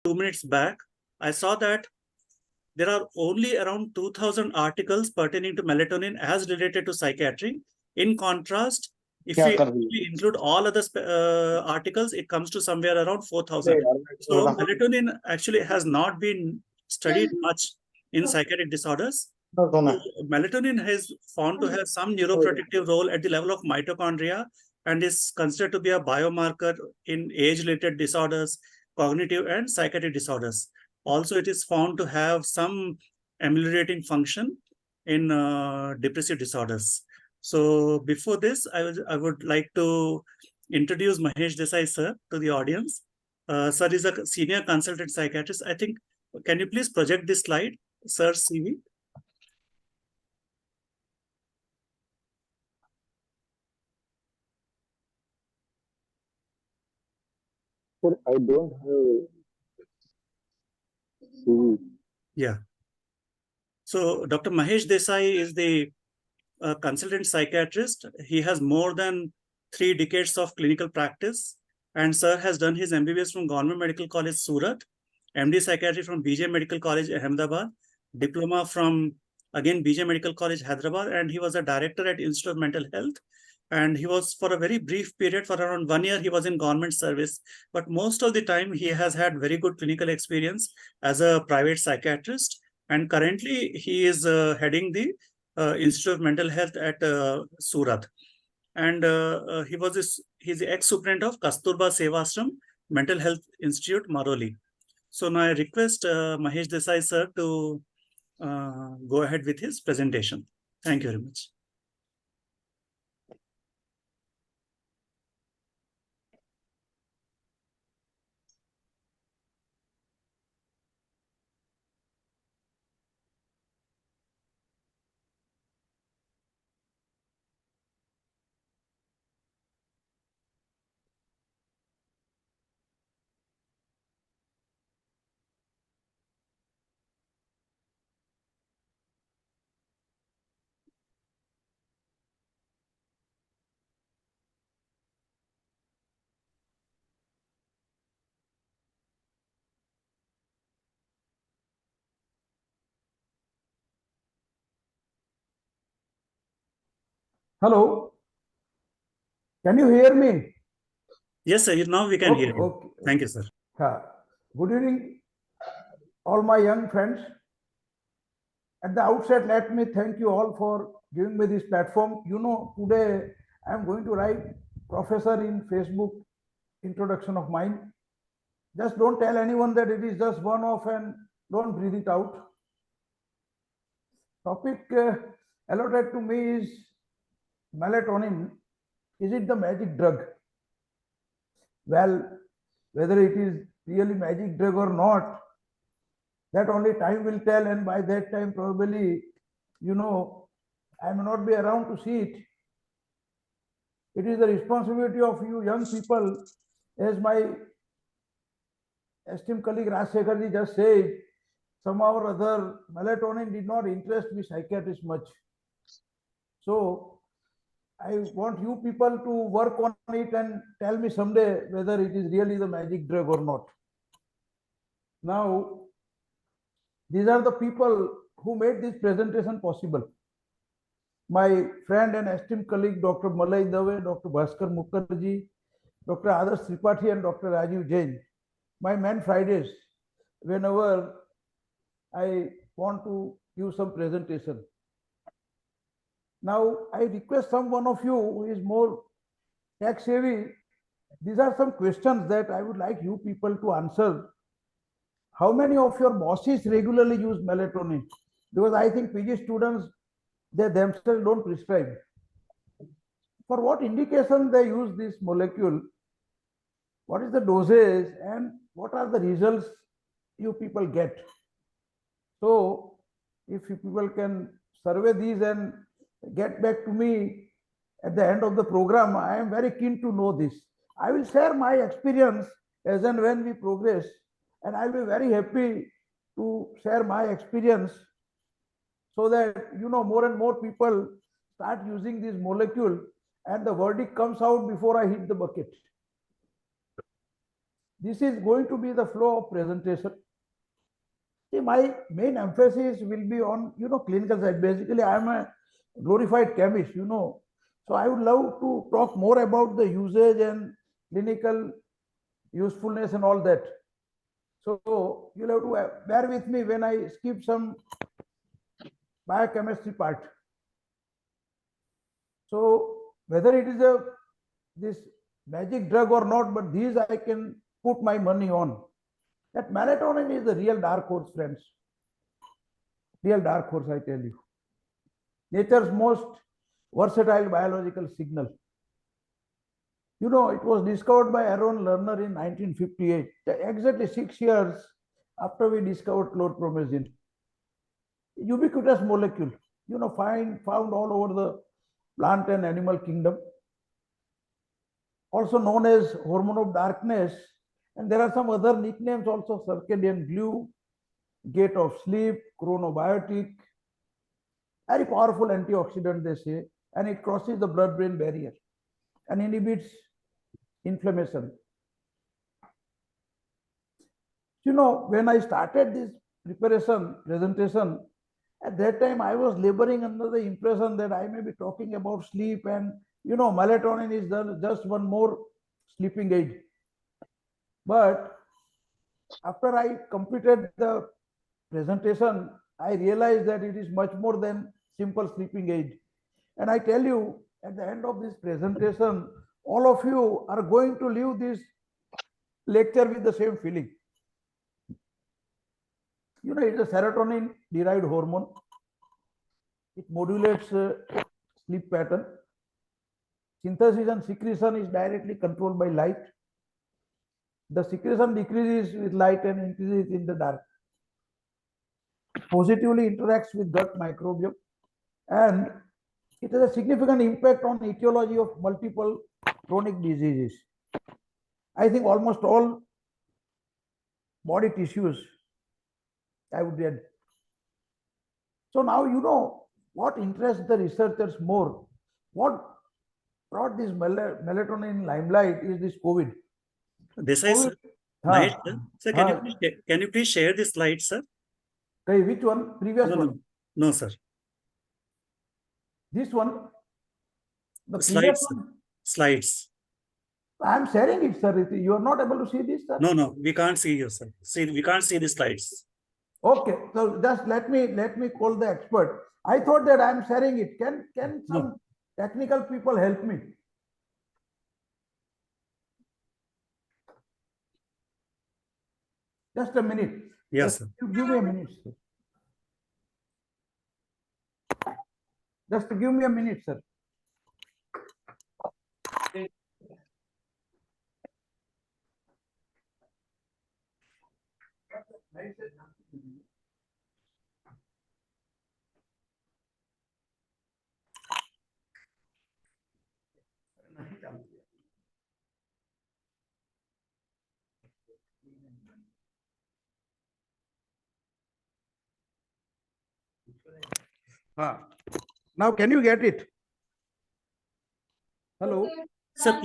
2 minutes back, I saw that there are only around 2,000 articles pertaining to melatonin as related to psychiatry. In contrast, if क्या we कर रही है? include all other articles, it comes to somewhere around 4,000. अरे यार, मैं So बोल रहा हूँ। melatonin actually has not been studied much in psychiatric disorders. सुना। So, melatonin is found to have some neuroprotective role at the level of mitochondria and is considered to be a biomarker in age-related disorders, cognitive and psychiatric disorders. Also, it is found to have some ameliorating function in depressive disorders. So before this, I would like to introduce Mahesh Desai, sir, to the audience. Sir is a senior consultant psychiatrist. I think, can you please project this slide, sir CV? Sir, I don't have CV. Yeah. So Dr. Mahesh Desai is the consultant psychiatrist. He has more than 3 decades of clinical practice. And sir has done his MBBS from Government Medical College, Surat, MD Psychiatry from BJ Medical College, Ahmedabad, diploma from, again, BJ Medical College, Hyderabad, and he was a director at Institute of Mental Health. And he was, for a very brief period, for around 1 year, he was in government service. But most of the time, he has had very good clinical experience as a private psychiatrist. And currently, he is heading the Institute of Mental Health at Surat. And he's the ex-superintendent of Kasturba Sevashram Mental Health Institute, Maroli. So now I request Mahesh Desai, sir, to go ahead with his presentation. Thank you very much. Hello, can you hear me? Yes, sir. Now we can hear you. Okay. Thank you, sir. Good evening, all my young friends. At the outset, let me thank you all for giving me this platform. You know, today I am going to write professor in Facebook introduction of mine. Just don't tell anyone that it is just one off and don't breathe it out. Topic allotted to me is melatonin. Is it the magic drug? Well, whether it is really magic drug or not, that only time will tell, and by that time probably, you know, I may not be around to see it. It is the responsibility of you young people, as my esteemed colleague Rajshekhar just said, somehow or other melatonin did not interest me psychiatrist much. So I want you people to work on it and tell me someday whether it is really the magic drug or not. Now, these are the people who made this presentation possible. My friend and esteemed colleague, Dr. Malay Dave, Dr. Bhaskar Mukherjee, Dr. Adarsh Tripathi, and Dr. Rajiv Jain. My man Fridays, whenever I want to give some presentation. Now, I request some one of you who is more tech savvy. These are some questions that I would like you people to answer. How many of your bosses regularly use melatonin? Because I think PG students, they themselves don't prescribe. For what indication they use this molecule? What is the dosage and what are the results you people get? So if you people can survey these and get back to me at the end of the program, I am very keen to know this. I will share my experience as and when we progress, and I'll be very happy to share my experience so that, you know, more and more people start using this molecule and the verdict comes out before I hit the bucket. this is going to be the flow of presentation. See, my main emphasis will be on, clinical side. Basically, I am a glorified chemist, So I would love to talk more about the usage and clinical usefulness and all that. So you'll have to bear with me when I skip some biochemistry part. So whether it is this magic drug or not, but these I can put my money on. That melatonin is the real dark horse, friends. Real dark horse, I tell you. Nature's most versatile biological signal. It was discovered by Aaron Lerner in 1958, exactly 6 years after we discovered chlorpromazine. Ubiquitous molecule, found all over the plant and animal kingdom, also known as hormone of darkness. And there are some other nicknames also: circadian glue, gate of sleep, chronobiotic. Very powerful antioxidant, they say, and it crosses the blood-brain barrier and inhibits inflammation. When I started this presentation, at that time I was laboring under the impression that I may be talking about sleep, and melatonin is just one more sleeping aid. But after I completed the presentation, I realized that it is much more than simple sleeping aid. And I tell you, at the end of this presentation, all of you are going to leave this lecture with the same feeling. It's a serotonin derived hormone. It modulates sleep pattern. Synthesis and secretion is directly controlled by light. The secretion decreases with light and increases in the dark. Positively interacts with gut microbiome, and it has a significant impact on etiology of multiple chronic diseases. I think almost all body tissues, I would add. So now what interests the researchers more. What brought this melatonin in limelight is this COVID. Desai, sir. Mahesh, sir, can you please share the slides, sir? Okay, which one? Previous one? No, sir. This one? The slides. Slides. I am sharing it, sir. You are not able to see this, sir? No, we can't see you, sir. We can't see the slides. Okay, so just let me call the expert. I thought that I am sharing it. Can some technical people help me? Just a minute. Yes, sir. Give me a minute, sir. Just give me a minute, sir. Now can you get it? Hello? Sir,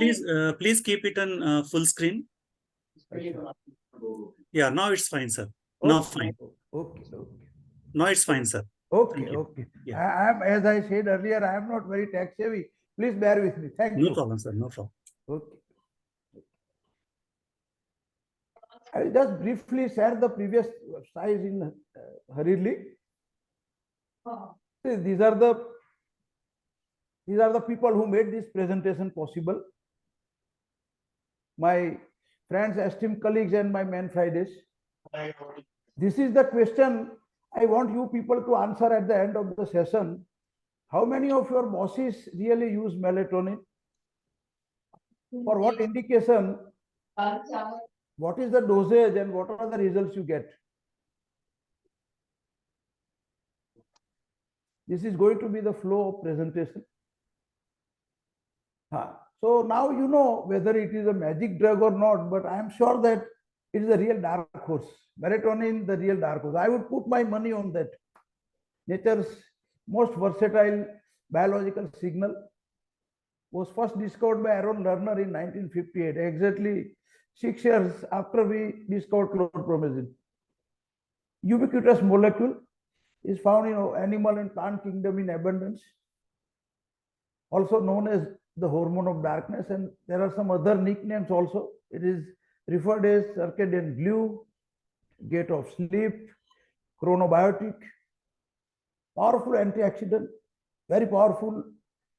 please keep it on full screen. Yeah, now it's fine, sir. Now fine. Okay. Now it's fine, sir. Okay. Yeah. I am, as I said earlier, I am not very tech savvy. Please bear with me. Thank you. No problem, sir. No problem. Okay. I will just briefly share the previous slides in hurriedly. See, these are the people who made this presentation possible. My friends, esteemed colleagues, and my man Fridays. This is the question I want you people to answer at the end of the session. How many of your bosses really use melatonin? For what indication? What is the dosage and what are the results you get? This is going to be the flow of presentation. So now you know whether it is a magic drug or not, but I am sure that it is a real dark horse. Melatonin, the real dark horse. I would put my money on that. Nature's most versatile biological signal was first discovered by Aaron Lerner in 1958, exactly 6 years after we discovered chlorpromazine. Ubiquitous molecule is found in animal and plant kingdom in abundance, also known as the hormone of darkness, and there are some other nicknames also. It is referred as circadian glue, gate of sleep, chronobiotic, powerful antioxidant, very powerful.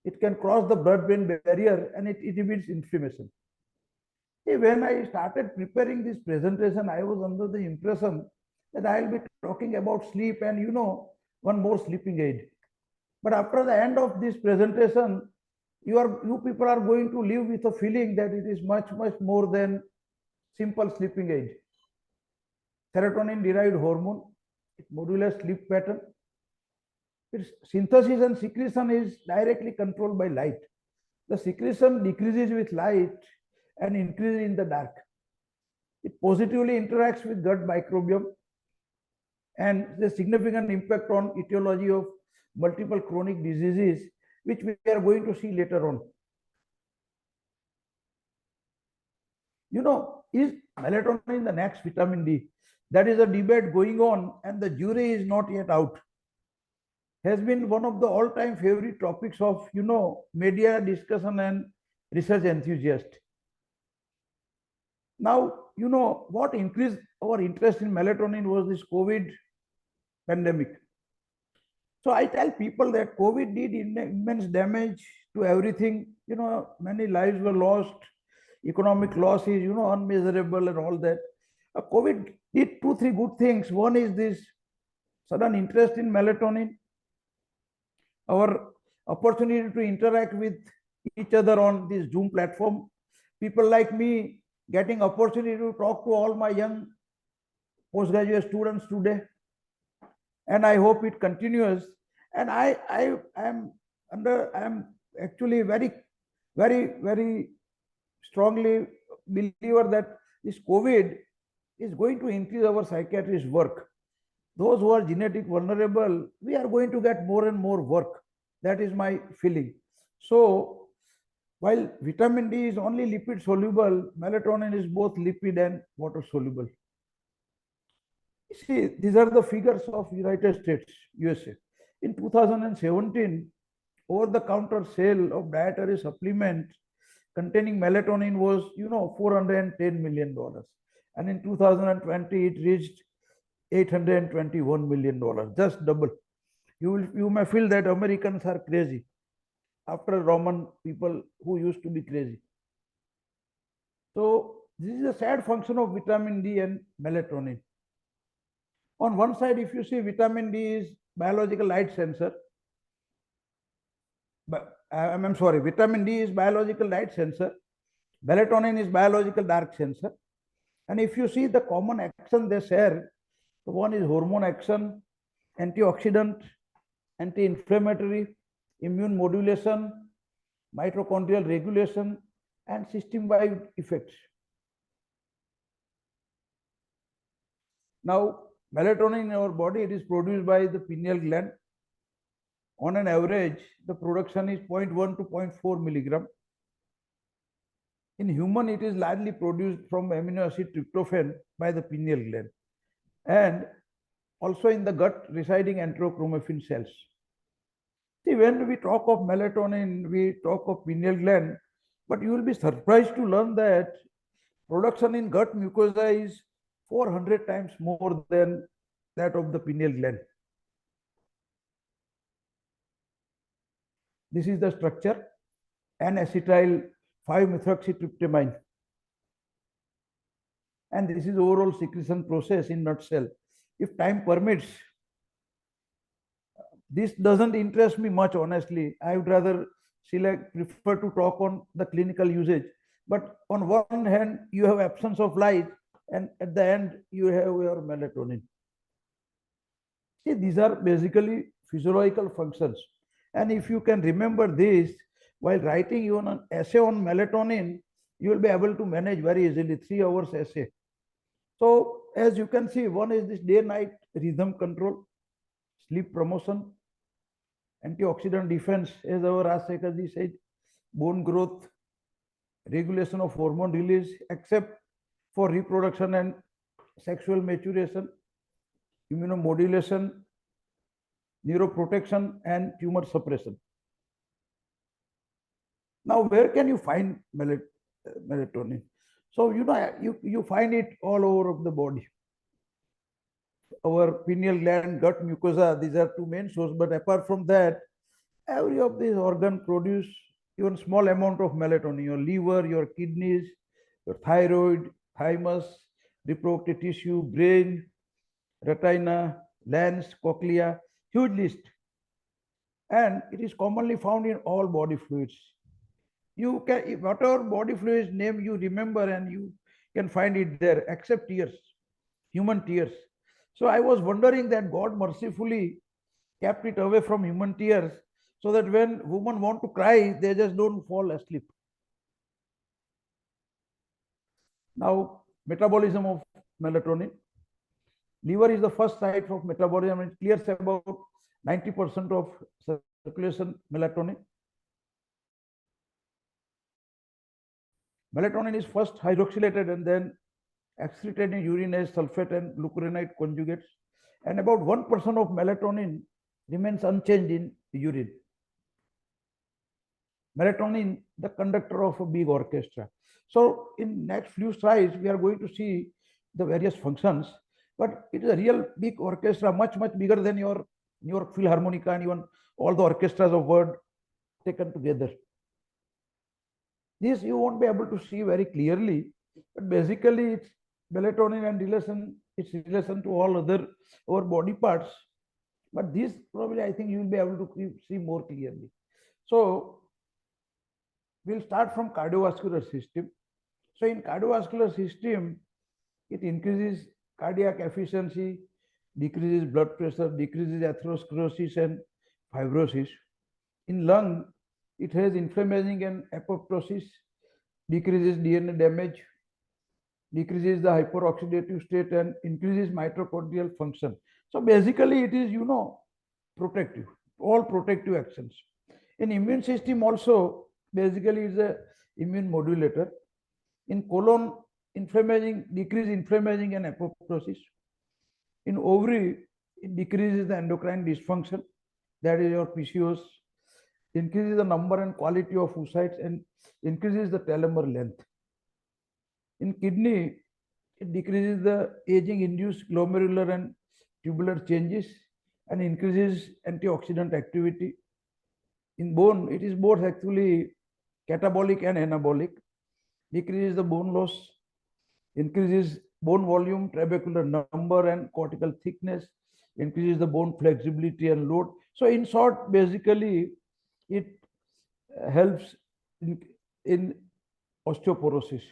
It can cross the blood-brain barrier and it inhibits inflammation. When I started preparing this presentation, I was under the impression that I'll be talking about sleep and one more sleeping aid. But after the end of this presentation, you people are going to live with a feeling that it is much more than simple sleeping aid. Serotonin derived hormone, it modulates sleep pattern. Its synthesis and secretion is directly controlled by light. The secretion decreases with light and increases in the dark. It positively interacts with gut microbiome and the significant impact on etiology of multiple chronic diseases, which we are going to see later on. Is melatonin the next vitamin D? That is a debate going on and the jury is not yet out. Has been one of the all-time favorite topics of, media discussion and research enthusiasts. Now, what increased our interest in melatonin was this COVID pandemic. So I tell people that COVID did immense damage to everything. Many lives were lost, economic loss is, unmeasurable and all that. COVID did 2-3 good things. One is this sudden interest in melatonin, our opportunity to interact with each other on this Zoom platform. People like me getting opportunity to talk to all my young postgraduate students today. And I hope it continues. And I am actually very strongly believer that this COVID is going to increase our psychiatrist work. Those who are genetic vulnerable, we are going to get more and more work. That is my feeling. So while vitamin D is only lipid soluble, melatonin is both lipid and water soluble. See, these are the figures of United States, USA. In 2017, over-the-counter sale of dietary supplements containing melatonin was, $410 million. And in 2020, it reached $821 million, just double. You may feel that Americans are crazy after Roman people who used to be crazy. So this is a sad function of vitamin D and melatonin. On one side, if you see, vitamin D is biological light sensor. But I'm sorry, vitamin D is biological light sensor. Melatonin is biological dark sensor. And if you see the common action they share, the one is hormone action, antioxidant, anti-inflammatory, immune modulation, mitochondrial regulation, and system-wide effects. Now, melatonin in our body, it is produced by the pineal gland. On an average, the production is 0.1 to 0.4 milligram. In human, it is largely produced from amino acid tryptophan by the pineal gland, and also in the gut residing enterochromaffin cells. See, when we talk of melatonin, we talk of pineal gland, but you will be surprised to learn that production in gut mucosa is 400 times more than that of the pineal gland. This is the structure, N-acetyl 5-methoxytryptamine. And this is overall secretion process in nutshell. If time permits, this doesn't interest me much, honestly. I would rather prefer to talk on the clinical usage. But on one hand, you have absence of light, and at the end, you have your melatonin. See, these are basically physiological functions. And if you can remember this, while writing even an essay on melatonin, you will be able to manage very easily 3 hours essay. So as you can see, one is this day-night rhythm control, sleep promotion, antioxidant defense, as our Rajsekharji said, bone growth, regulation of hormone release, except for reproduction and sexual maturation, immunomodulation, neuroprotection, and tumor suppression. Now, where can you find melatonin? So, you find it all over the body. Our pineal gland, gut mucosa, these are two main sources. But apart from that, every of these organs produce even small amount of melatonin. Your liver, your kidneys, your thyroid, thymus, reproductive tissue, brain, retina, lens, cochlea, huge list. And it is commonly found in all body fluids. You can, whatever body fluids name you remember, and you can find it there, except tears, human tears. So I was wondering that God mercifully kept it away from human tears, so that when women want to cry, they just don't fall asleep. Now, metabolism of melatonin. Liver is the first site of metabolism. It clears about 90% of circulation melatonin. Melatonin is first hydroxylated and then excreted in urine as sulfate and glucuronide conjugates. And about 1% of melatonin remains unchanged in urine. Melatonin, the conductor of a big orchestra. So in next few slides, we are going to see the various functions, but it is a real big orchestra, much bigger than your New York Philharmonica and even all the orchestras of world taken together. This you won't be able to see very clearly, but basically it's melatonin and its relation to all other our body parts. But this probably I think you will be able to see more clearly. So we'll start from cardiovascular system. So in cardiovascular system, it increases cardiac efficiency, decreases blood pressure, decreases atherosclerosis and fibrosis. In lung, it has inflammation and apoptosis, decreases DNA damage, decreases the hyperoxidative state, and increases mitochondrial function. So basically it is, protective, all protective actions. In immune system also, basically it's a immune modulator. In colon, decrease inflammation and apoptosis. In ovary, it decreases the endocrine dysfunction, that is your PCOS, increases the number and quality of oocytes, and increases the telomere length. In kidney, it decreases the aging-induced glomerular and tubular changes and increases antioxidant activity. In bone, it is both actually catabolic and anabolic, decreases the bone loss, increases bone volume, trabecular number, and cortical thickness, increases the bone flexibility and load. So in short, basically, it helps in osteoporosis.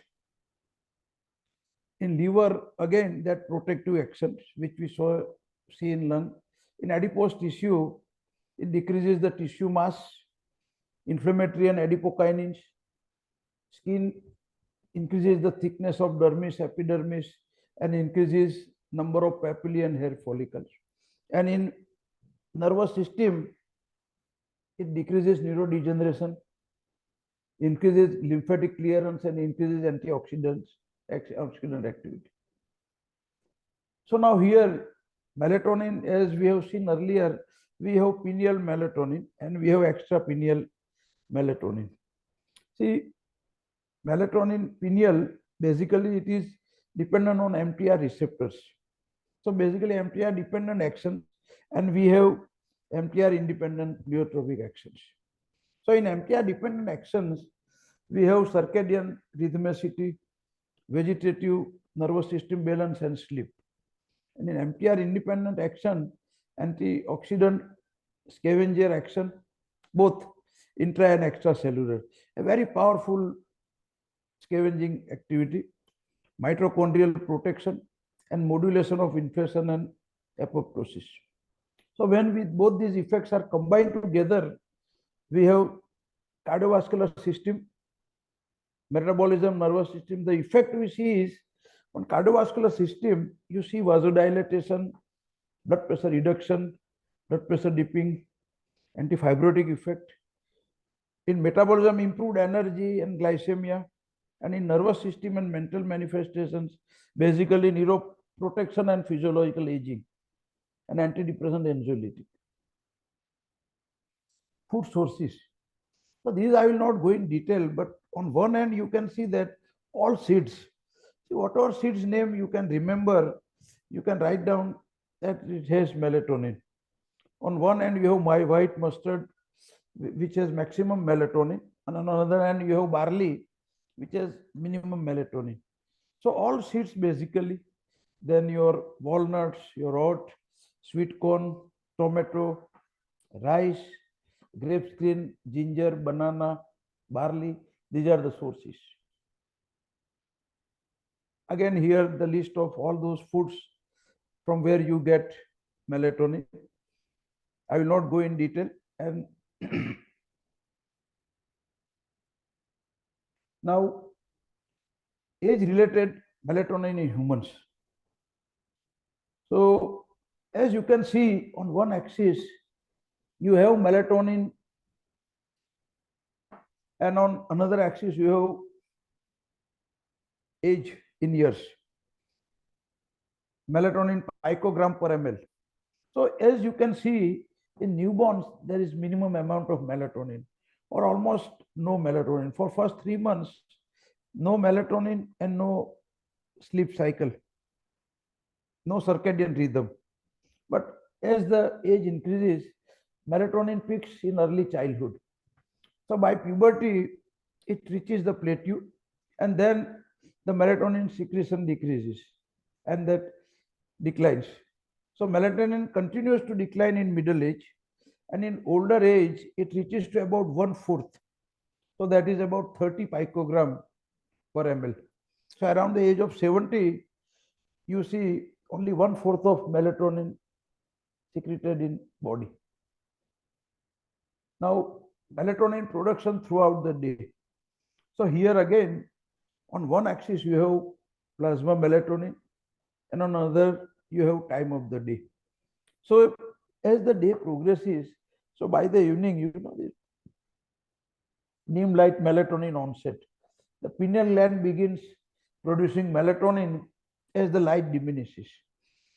In liver, again, that protective actions, which we see in lung. In adipose tissue, it decreases the tissue mass, inflammatory and adipokinins. Skin increases the thickness of dermis, epidermis, and increases number of papillae and hair follicles. And in nervous system, it decreases neurodegeneration, increases lymphatic clearance, and increases antioxidant activity. So now here, melatonin, as we have seen earlier, we have pineal melatonin and we have extrapineal melatonin. See, melatonin pineal, basically it is dependent on MTR receptors. So basically MTR dependent actions, and we have MTR independent pleiotropic actions. So in MTR dependent actions, we have circadian rhythmicity, vegetative nervous system balance, and sleep. And in MTR independent action, antioxidant scavenger action, both intra and extracellular, a very powerful scavenging activity, mitochondrial protection, and modulation of inflammation and apoptosis. So when both these effects are combined together, we have cardiovascular system, metabolism, nervous system. The effect we see is on cardiovascular system, you see vasodilatation, blood pressure reduction, blood pressure dipping, antifibrotic effect. In metabolism, improved energy and glycemia, And in nervous system and mental manifestations, basically neuroprotection and physiological aging, and antidepressant anxiolytic. Food sources. So these I will not go in detail, but on one hand you can see that all seeds, see whatever seeds name you can remember, you can write down that it has melatonin. On one hand you have my white mustard, which has maximum melatonin, and on another hand you have barley, which has minimum melatonin. So all seeds basically, then your walnuts, your oat, sweet corn, tomato, rice, grape green, ginger, banana, barley, these are the sources. Again, here the list of all those foods from where you get melatonin. I will not go in detail. And now, age-related melatonin in humans. So, as you can see on one axis, you have melatonin, and on another axis you have age in years. Melatonin picogram per ml. So as you can see, in newborns, there is minimum amount of melatonin or almost no melatonin. For first 3 months, no melatonin and no sleep cycle, no circadian rhythm. But as the age increases, melatonin peaks in early childhood. So by puberty, it reaches the plateau, and then the melatonin secretion decreases and that declines. So melatonin continues to decline in middle age, and in older age, it reaches to about 1/4. So that is about 30 picogram per ml. So around the age of 70, you see only 1/4 of melatonin secreted in body. Now, melatonin production throughout the day. So here again, on one axis you have plasma melatonin, and on another you have time of the day. So as the day progresses, so by the evening, you know, the dim light melatonin onset. The pineal gland begins producing melatonin as the light diminishes.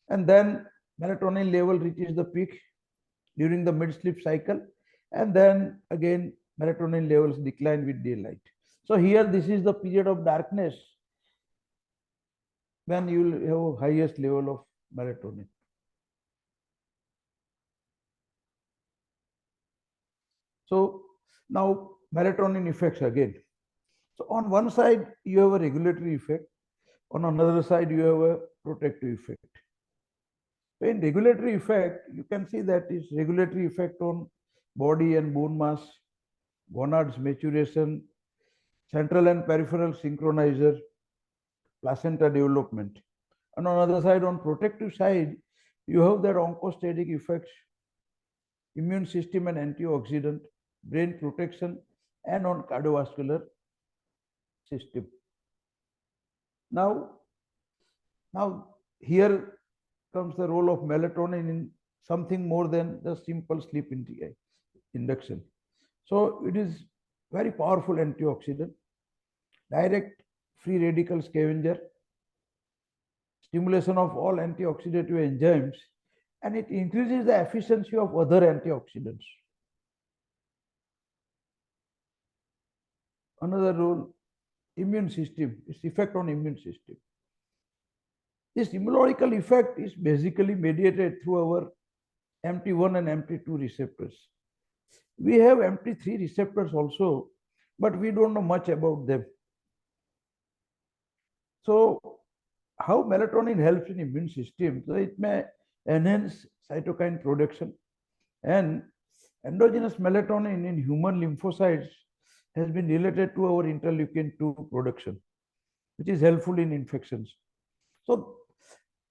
And then melatonin level reaches the peak during the mid-sleep cycle. And then again, melatonin levels decline with daylight. So here, this is the period of darkness when you will have highest level of melatonin. So now melatonin effects again. So on one side, you have a regulatory effect. On another side, you have a protective effect. So in regulatory effect, you can see that is regulatory effect on body and bone mass, gonads maturation, central and peripheral synchronizer, placenta development. And on the other side, on protective side, you have that oncostatic effects, immune system and antioxidant, brain protection, and on cardiovascular system. Now here comes the role of melatonin in something more than the simple sleep induction. So it is very powerful antioxidant, direct free radical scavenger, stimulation of all antioxidative enzymes, and it increases the efficiency of other antioxidants. Another role, immune system, its effect on immune system. This immunological effect is basically mediated through our MT1 and MT2 receptors. We have MT3 receptors also, but we don't know much about them. So how melatonin helps in immune system? So it may enhance cytokine production, and endogenous melatonin in human lymphocytes has been related to our interleukin-2 production, which is helpful in infections. So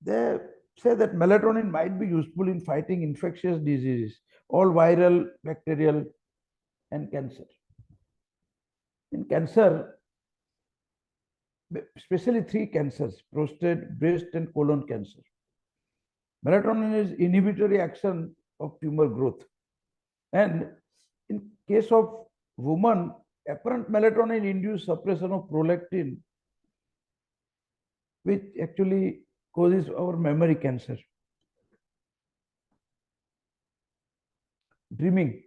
they say that melatonin might be useful in fighting infectious diseases, all viral, bacterial, and cancer. In cancer, especially 3 cancers, prostate, breast, and colon cancer, melatonin is inhibitory action of tumor growth. And in case of women apparent melatonin-induced suppression of prolactin, which actually causes our memory cancer. Dreaming,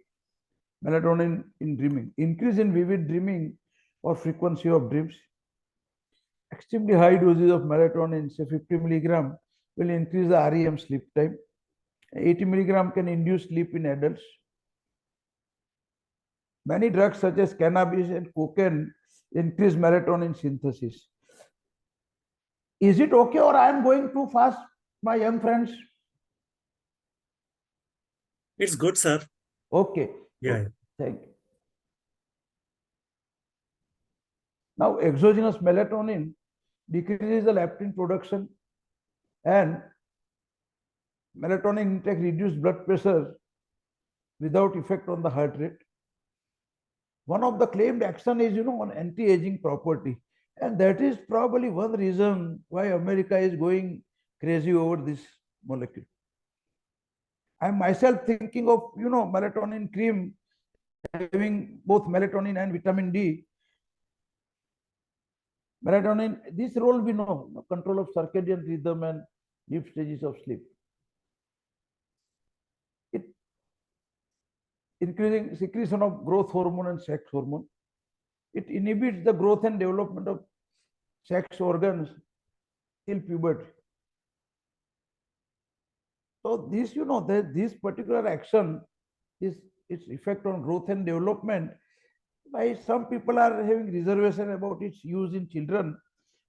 melatonin in dreaming, increase in vivid dreaming or frequency of dreams. Extremely high doses of melatonin, say 50 milligram, will increase the REM sleep time. 80 milligram can induce sleep in adults. Many drugs such as cannabis and cocaine increase melatonin synthesis. Is it okay or I am going too fast, my young friends? It's good, sir. Okay. Yeah. Okay. Thank you. Now, exogenous melatonin decreases the leptin production, and melatonin intake reduces blood pressure without effect on the heart rate. One of the claimed action is, on anti-aging property. And that is probably one reason why America is going crazy over this molecule. I'm myself thinking of, melatonin cream having both melatonin and vitamin D. Melatonin, this role we know, control of circadian rhythm and deep stages of sleep. It increasing secretion of growth hormone and sex hormone. It inhibits the growth and development of sex organs till puberty. So this, this particular action is its effect on growth and development. Why some people are having reservation about its use in children.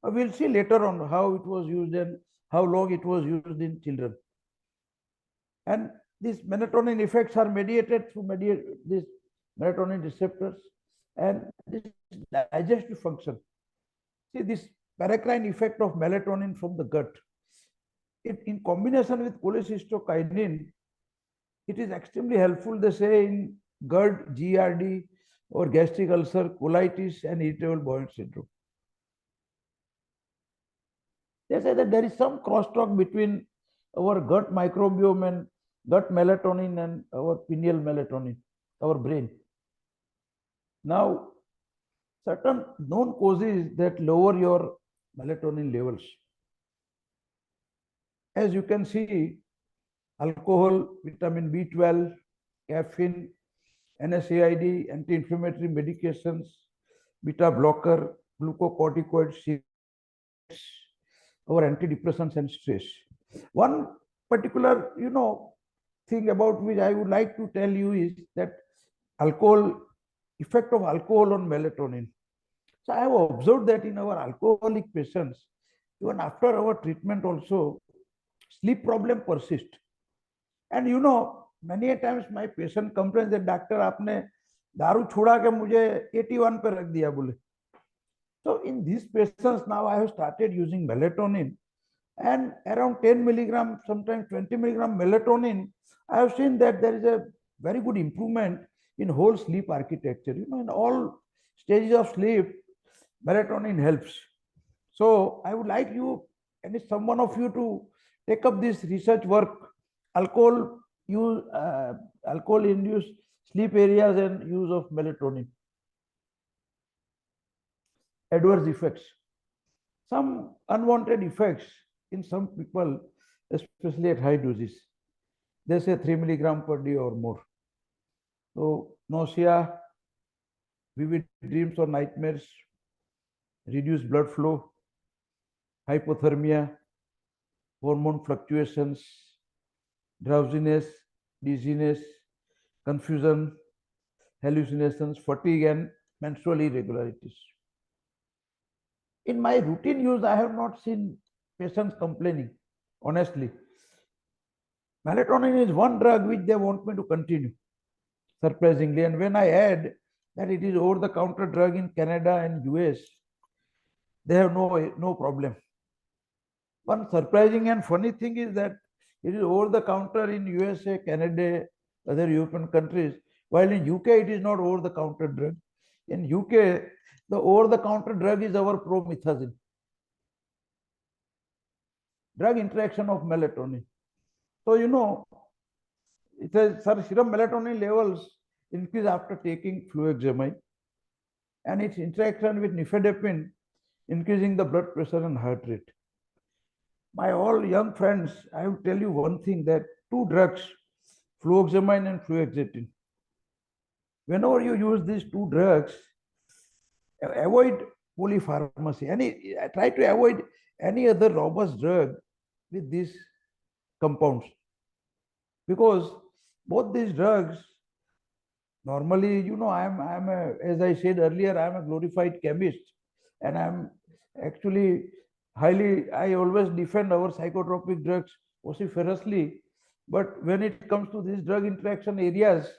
We'll see later on how it was used and how long it was used in children. And these melatonin effects are mediated through these melatonin receptors and this digestive function. See this paracrine effect of melatonin from the gut. In combination with cholecystokinin, it is extremely helpful, they say, in GERD, GERD, or gastric ulcer, colitis, and irritable bowel syndrome. They say that there is some crosstalk between our gut microbiome and gut melatonin and our pineal melatonin, our brain. Now, certain known causes that lower your melatonin levels. As you can see, alcohol, vitamin B12, caffeine, NSAID, anti-inflammatory medications, beta blocker, glucocorticoids, our antidepressants and stress. One particular, thing about which I would like to tell you is that effect of alcohol on melatonin. So I have observed that in our alcoholic patients, even after our treatment also, sleep problem persist. And many a times my patient complains that doctor आपने दारू छोड़ा के मुझे 81 पे रख दिया बोले. So in these patients now I have started using melatonin and around 10 milligram, sometimes 20 milligram melatonin, I have seen that there is a very good improvement in whole sleep architecture. In all stages of sleep, melatonin helps. So I would like you and someone of you to take up this research work, alcohol induced sleep areas and use of melatonin. Adverse effects. Some unwanted effects in some people, especially at high doses. They say 3 milligram per day or more. So nausea, vivid dreams or nightmares, reduced blood flow, hypothermia, hormone fluctuations, drowsiness, dizziness, confusion, hallucinations, fatigue, and menstrual irregularities. In my routine use, I have not seen patients complaining, honestly. Melatonin is one drug which they want me to continue, surprisingly. And when I add that it is over-the-counter drug in Canada and US, they have no problem. One surprising and funny thing is that it is over-the-counter in USA, Canada, other European countries, while in UK it is not over-the-counter drug. In UK, the over-the-counter drug is our promethazine. Drug interaction of melatonin. So, it says, sir, serum melatonin levels increase after taking fluoxamine. and its interaction with nifedipine increasing the blood pressure and heart rate. My all young friends, I will tell you one thing, that two drugs, fluoxamine and fluoxetine, whenever you use these two drugs, avoid polypharmacy. Try to avoid any other robust drug with these compounds, because both these drugs, normally, as I said earlier, I'm a glorified chemist, and I'm actually I always defend our psychotropic drugs vociferously. But when it comes to these drug interaction areas,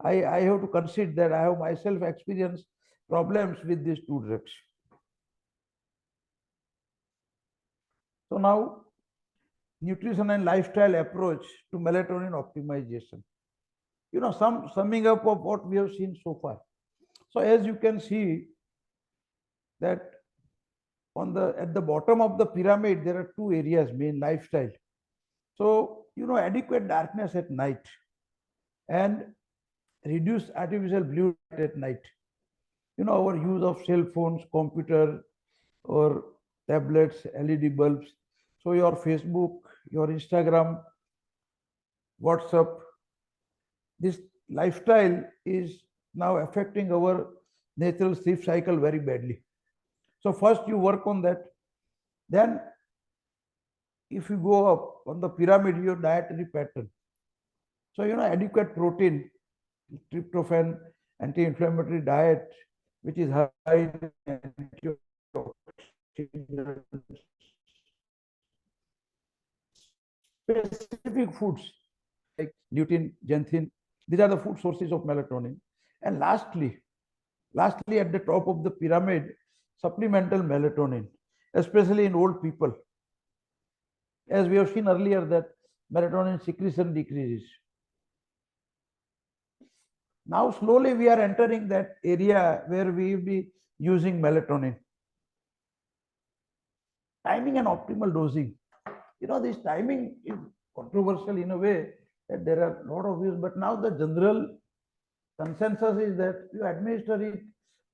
I have to concede that I have myself experienced problems with these two drugs. So now, nutrition and lifestyle approach to melatonin optimization. Summing up of what we have seen so far. So as you can see that at the bottom of the pyramid, there are two areas, main lifestyle. So, adequate darkness at night and reduce artificial blue light at night. Our use of cell phones, computer, or tablets, LED bulbs. So your Facebook, your Instagram, WhatsApp, this lifestyle is now affecting our natural sleep cycle very badly. So first you work on that. Then if you go up on the pyramid, your dietary pattern. So, adequate protein, tryptophan, anti-inflammatory diet, which is high in antioxidants, specific foods like lutein, xanthin. These are the food sources of melatonin. And lastly, at the top of the pyramid, supplemental melatonin, especially in old people. As we have seen earlier, that melatonin secretion decreases. Now slowly we are entering that area where we will be using melatonin. Timing and optimal dosing. This timing is controversial in a way that there are a lot of views, but now the general consensus is that you administer it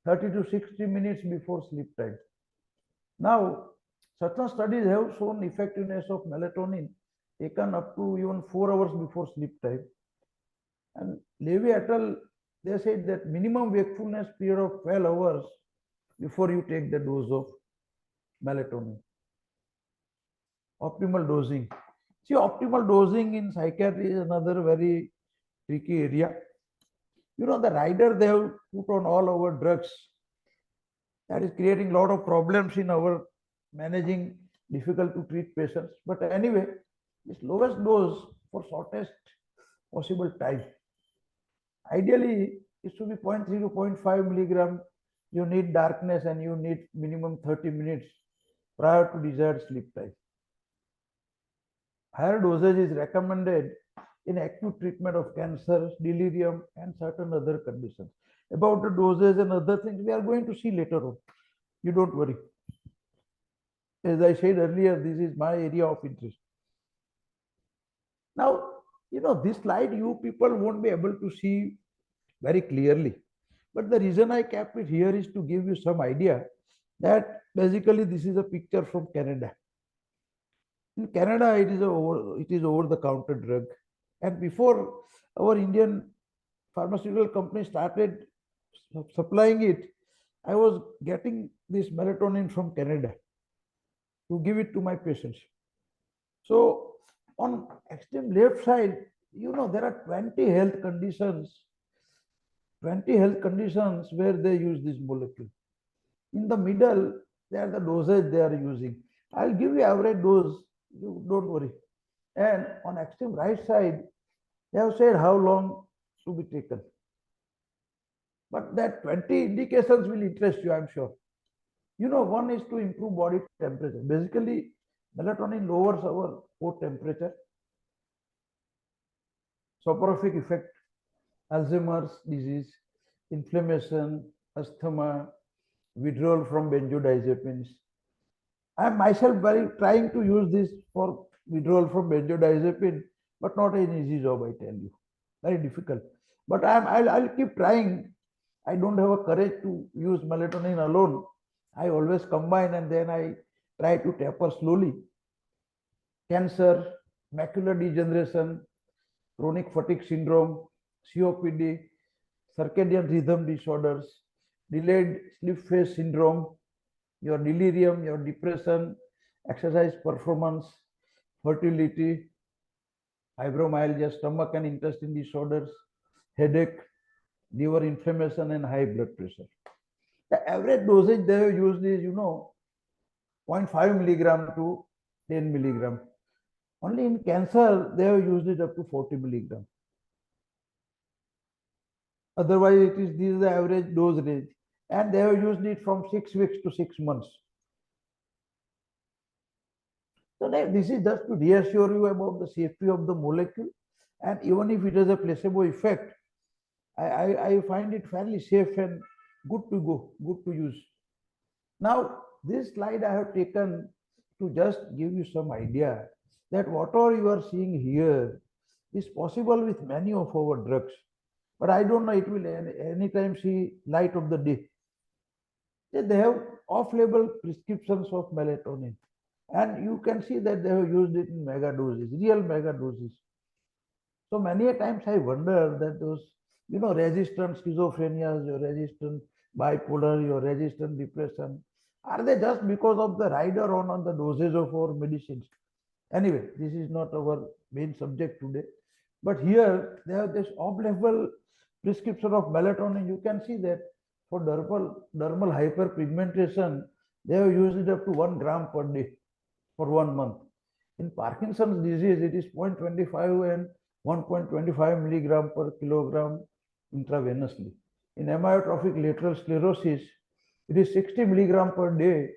30 to 60 minutes before sleep time. Now, certain studies have shown effectiveness of melatonin taken up to even 4 hours before sleep time. And Levy et al., they said that minimum wakefulness period of 12 hours before you take the dose of melatonin. Optimal dosing. See, optimal dosing in psychiatry is another very tricky area. The rider they have put on all our drugs, that is creating a lot of problems in our managing difficult to treat patients. But anyway, this lowest dose for shortest possible time. Ideally, it should be 0.3 to 0.5 milligram. You need darkness and you need minimum 30 minutes prior to desired sleep time. Higher dosage is recommended in acute treatment of cancer, delirium, and certain other conditions. About the doses and other things, we are going to see later on. You don't worry. As I said earlier, this is my area of interest. Now, this slide you people won't be able to see very clearly. But the reason I kept it here is to give you some idea that basically this is a picture from Canada. In Canada, it is over-the-counter drug. And before our Indian pharmaceutical company started supplying it, I was getting this melatonin from Canada to give it to my patients. So on extreme left side, there are 20 health conditions where they use this molecule. In the middle, they are the dosage they are using. I'll give you average dose, you don't worry. And on extreme right side, they have said how long to be taken. But that 20 indications will interest you, I'm sure. One is to improve body temperature. Basically, melatonin lowers our core temperature. Soporific effect, Alzheimer's disease, inflammation, asthma, withdrawal from benzodiazepines. I am myself trying to use this for withdrawal from benzodiazepine, but not an easy job, I tell you. Very difficult. But I'll keep trying. I don't have a courage to use melatonin alone. I always combine and then I try to taper slowly. Cancer, macular degeneration, chronic fatigue syndrome, COPD, circadian rhythm disorders, delayed sleep phase syndrome, your delirium, your depression, exercise performance, fertility, fibromyalgia, stomach and intestine disorders, headache, liver inflammation, and high blood pressure. The average dosage they have used is, 0.5 milligram to 10 milligram. Only in cancer, they have used it up to 40 milligram. Otherwise, this is the average dose range. And they have used it from 6 weeks to 6 months. So this is just to reassure you about the safety of the molecule. And even if it has a placebo effect, I find it fairly safe and good to go, good to use. Now, this slide I have taken to just give you some idea that whatever you are seeing here is possible with many of our drugs. But I don't know it will anytime see light of the day. They have off-label prescriptions of melatonin. And you can see that they have used it in mega doses, real mega doses. So many a times I wonder that those, resistant schizophrenia, your resistant bipolar, your resistant depression, are they just because of the rider on the dosage of our medicines? Anyway, this is not our main subject today. But here they have this off-label prescription of melatonin. You can see that for dermal hyperpigmentation, they have used it up to 1 gram per day for 1 month. In Parkinson's disease, it is 0.25 and 1.25 milligram per kilogram intravenously. In amyotrophic lateral sclerosis, it is 60 milligram per day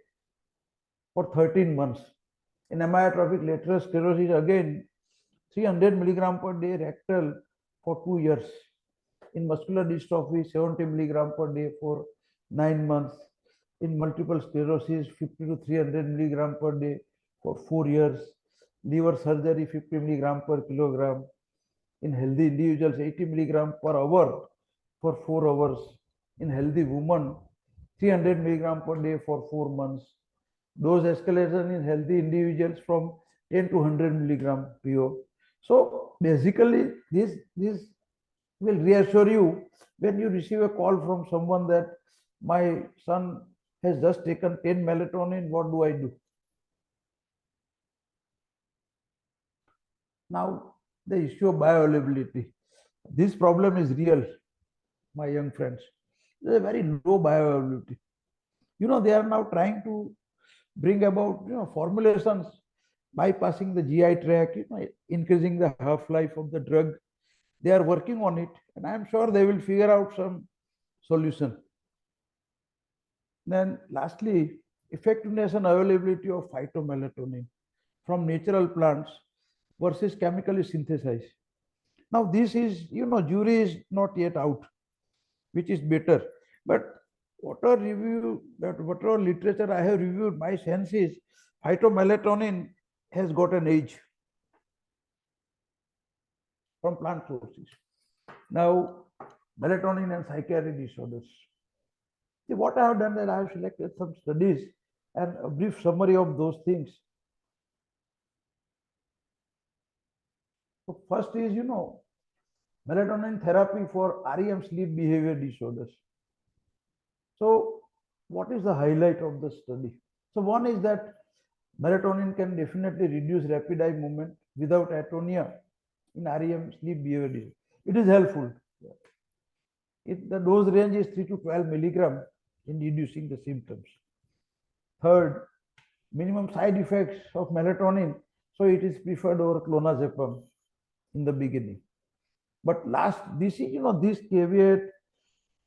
for 13 months. In amyotrophic lateral sclerosis, again, 300 milligram per day rectal for 2 years. In muscular dystrophy, 70 milligram per day for 9 months. In multiple sclerosis, 50 to 300 milligram per day for 4 years. Liver surgery, 50 milligram per kilogram. In healthy individuals, 80 milligram per hour for 4 hours. In healthy women, 300 milligram per day for 4 months. Dose escalation in healthy individuals from 10 to 100 milligram PO. So basically, this will reassure you when you receive a call from someone that my son has just taken 10 melatonin, what do I do? Now, the issue of bioavailability. This problem is real, my young friends. There is a very low bioavailability. They are now trying to bring about, formulations bypassing the GI tract, increasing the half-life of the drug. They are working on it, and I'm sure they will figure out some solution. Then lastly, effectiveness and availability of phytomelatonin from natural plants versus chemically synthesized. Now this is, jury is not yet out, which is better. But whatever literature I have reviewed, my sense is phytomelatonin has got an age from plant sources. Now, melatonin and psychiatric disorders. See, what I have done that I have selected some studies and a brief summary of those things. So first is, melatonin therapy for REM sleep behavior disorders. So what is the highlight of the study? So one is that melatonin can definitely reduce rapid eye movement without atonia in REM sleep behavior disorder. It is helpful. The dose range is 3 to 12 milligram in reducing the symptoms. Third, minimum side effects of melatonin. So it is preferred over clonazepam in the beginning. But last, this caveat,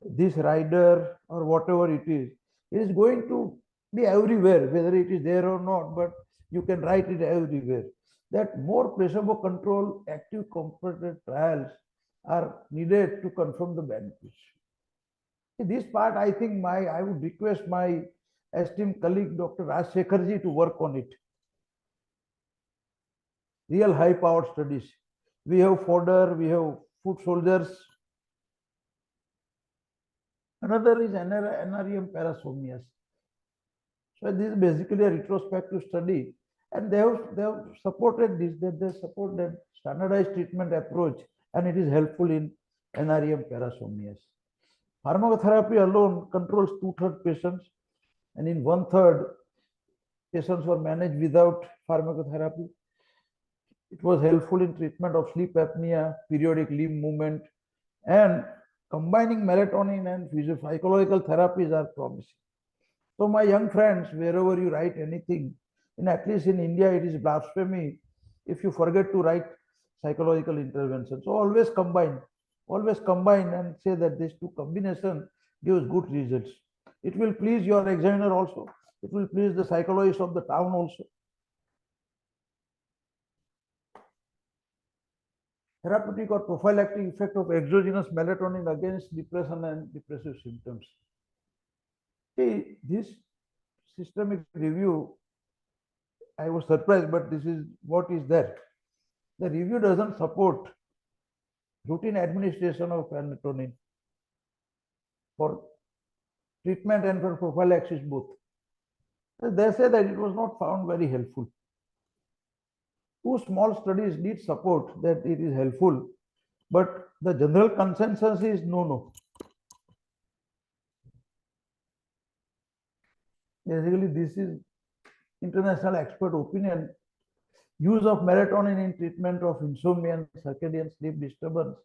this rider or whatever it is going to be everywhere, whether it is there or not, but you can write it everywhere. That more placebo control active comparative trials are needed to confirm the benefits. This part, I think I would request my esteemed colleague, Dr. Raj Shekharji, to work on it. Real high-powered studies. We have fodder, we have foot soldiers. Another is NREM parasomnias. So this is basically a retrospective study, and they have supported this, that they support that standardized treatment approach, and it is helpful in NREM parasomnias. Pharmacotherapy alone controls 2/3 patients, and in 1/3 patients were managed without pharmacotherapy. It was helpful in treatment of sleep apnea, periodic limb movement, and combining melatonin and psychological therapies are promising. So my young friends, wherever you write anything, at least in India, it is blasphemy if you forget to write psychological intervention. So always combine and say that these two combination gives good results. It will please your examiner also. It will please the psychologist of the town also. Therapeutic or prophylactic effect of exogenous melatonin against depression and depressive symptoms. See, this systemic review, I was surprised, but this is what is there. The review doesn't support routine administration of melatonin for treatment and for prophylaxis both. They say that it was not found very helpful. Two small studies did support that it is helpful, but the general consensus is no. Basically, this is international expert opinion. Use of melatonin in treatment of insomnia and circadian sleep disturbance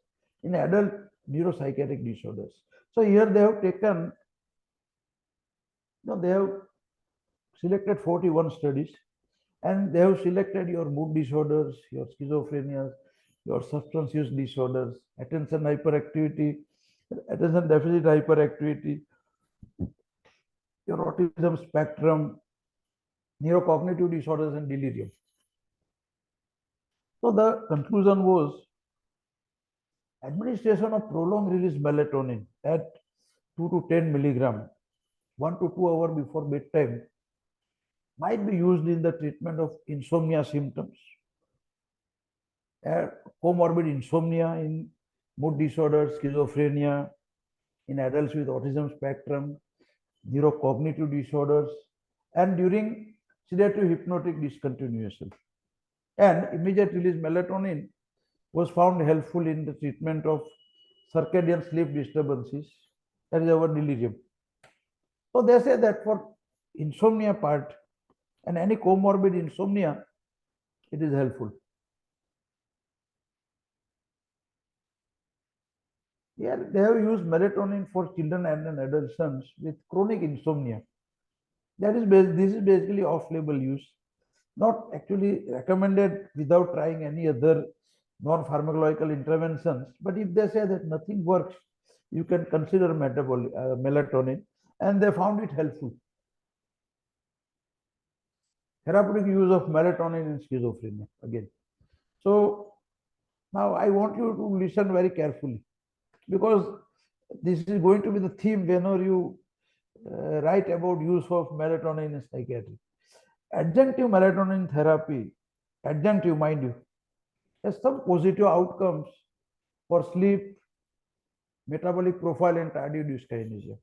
in adult neuropsychiatric disorders. So here they have taken, they have selected 41 studies, and they have selected your mood disorders, your schizophrenia, your substance use disorders, attention hyperactivity, attention deficit hyperactivity, your autism spectrum, neurocognitive disorders, and delirium. So the conclusion was administration of prolonged release melatonin at 2 to 10 milligram, 1 to 2 hours before bedtime, might be used in the treatment of insomnia symptoms, comorbid insomnia in mood disorders, schizophrenia, in adults with autism spectrum, neurocognitive disorders, and during sedative hypnotic discontinuation. And immediate release melatonin was found helpful in the treatment of circadian sleep disturbances, that is our delirium. So they say that for insomnia part and any comorbid insomnia, it is helpful. Here they have used melatonin for children and adolescents with chronic insomnia. This is basically off-label use, not actually recommended without trying any other non-pharmacological interventions. But if they say that nothing works, you can consider melatonin, and they found it helpful. Therapeutic use of melatonin in schizophrenia again. So now I want you to listen very carefully, because this is going to be the theme whenever you write about use of melatonin in psychiatry. Adjunctive melatonin therapy, adjunctive mind you, has some positive outcomes for sleep, metabolic profile, and tardive dyskinesia.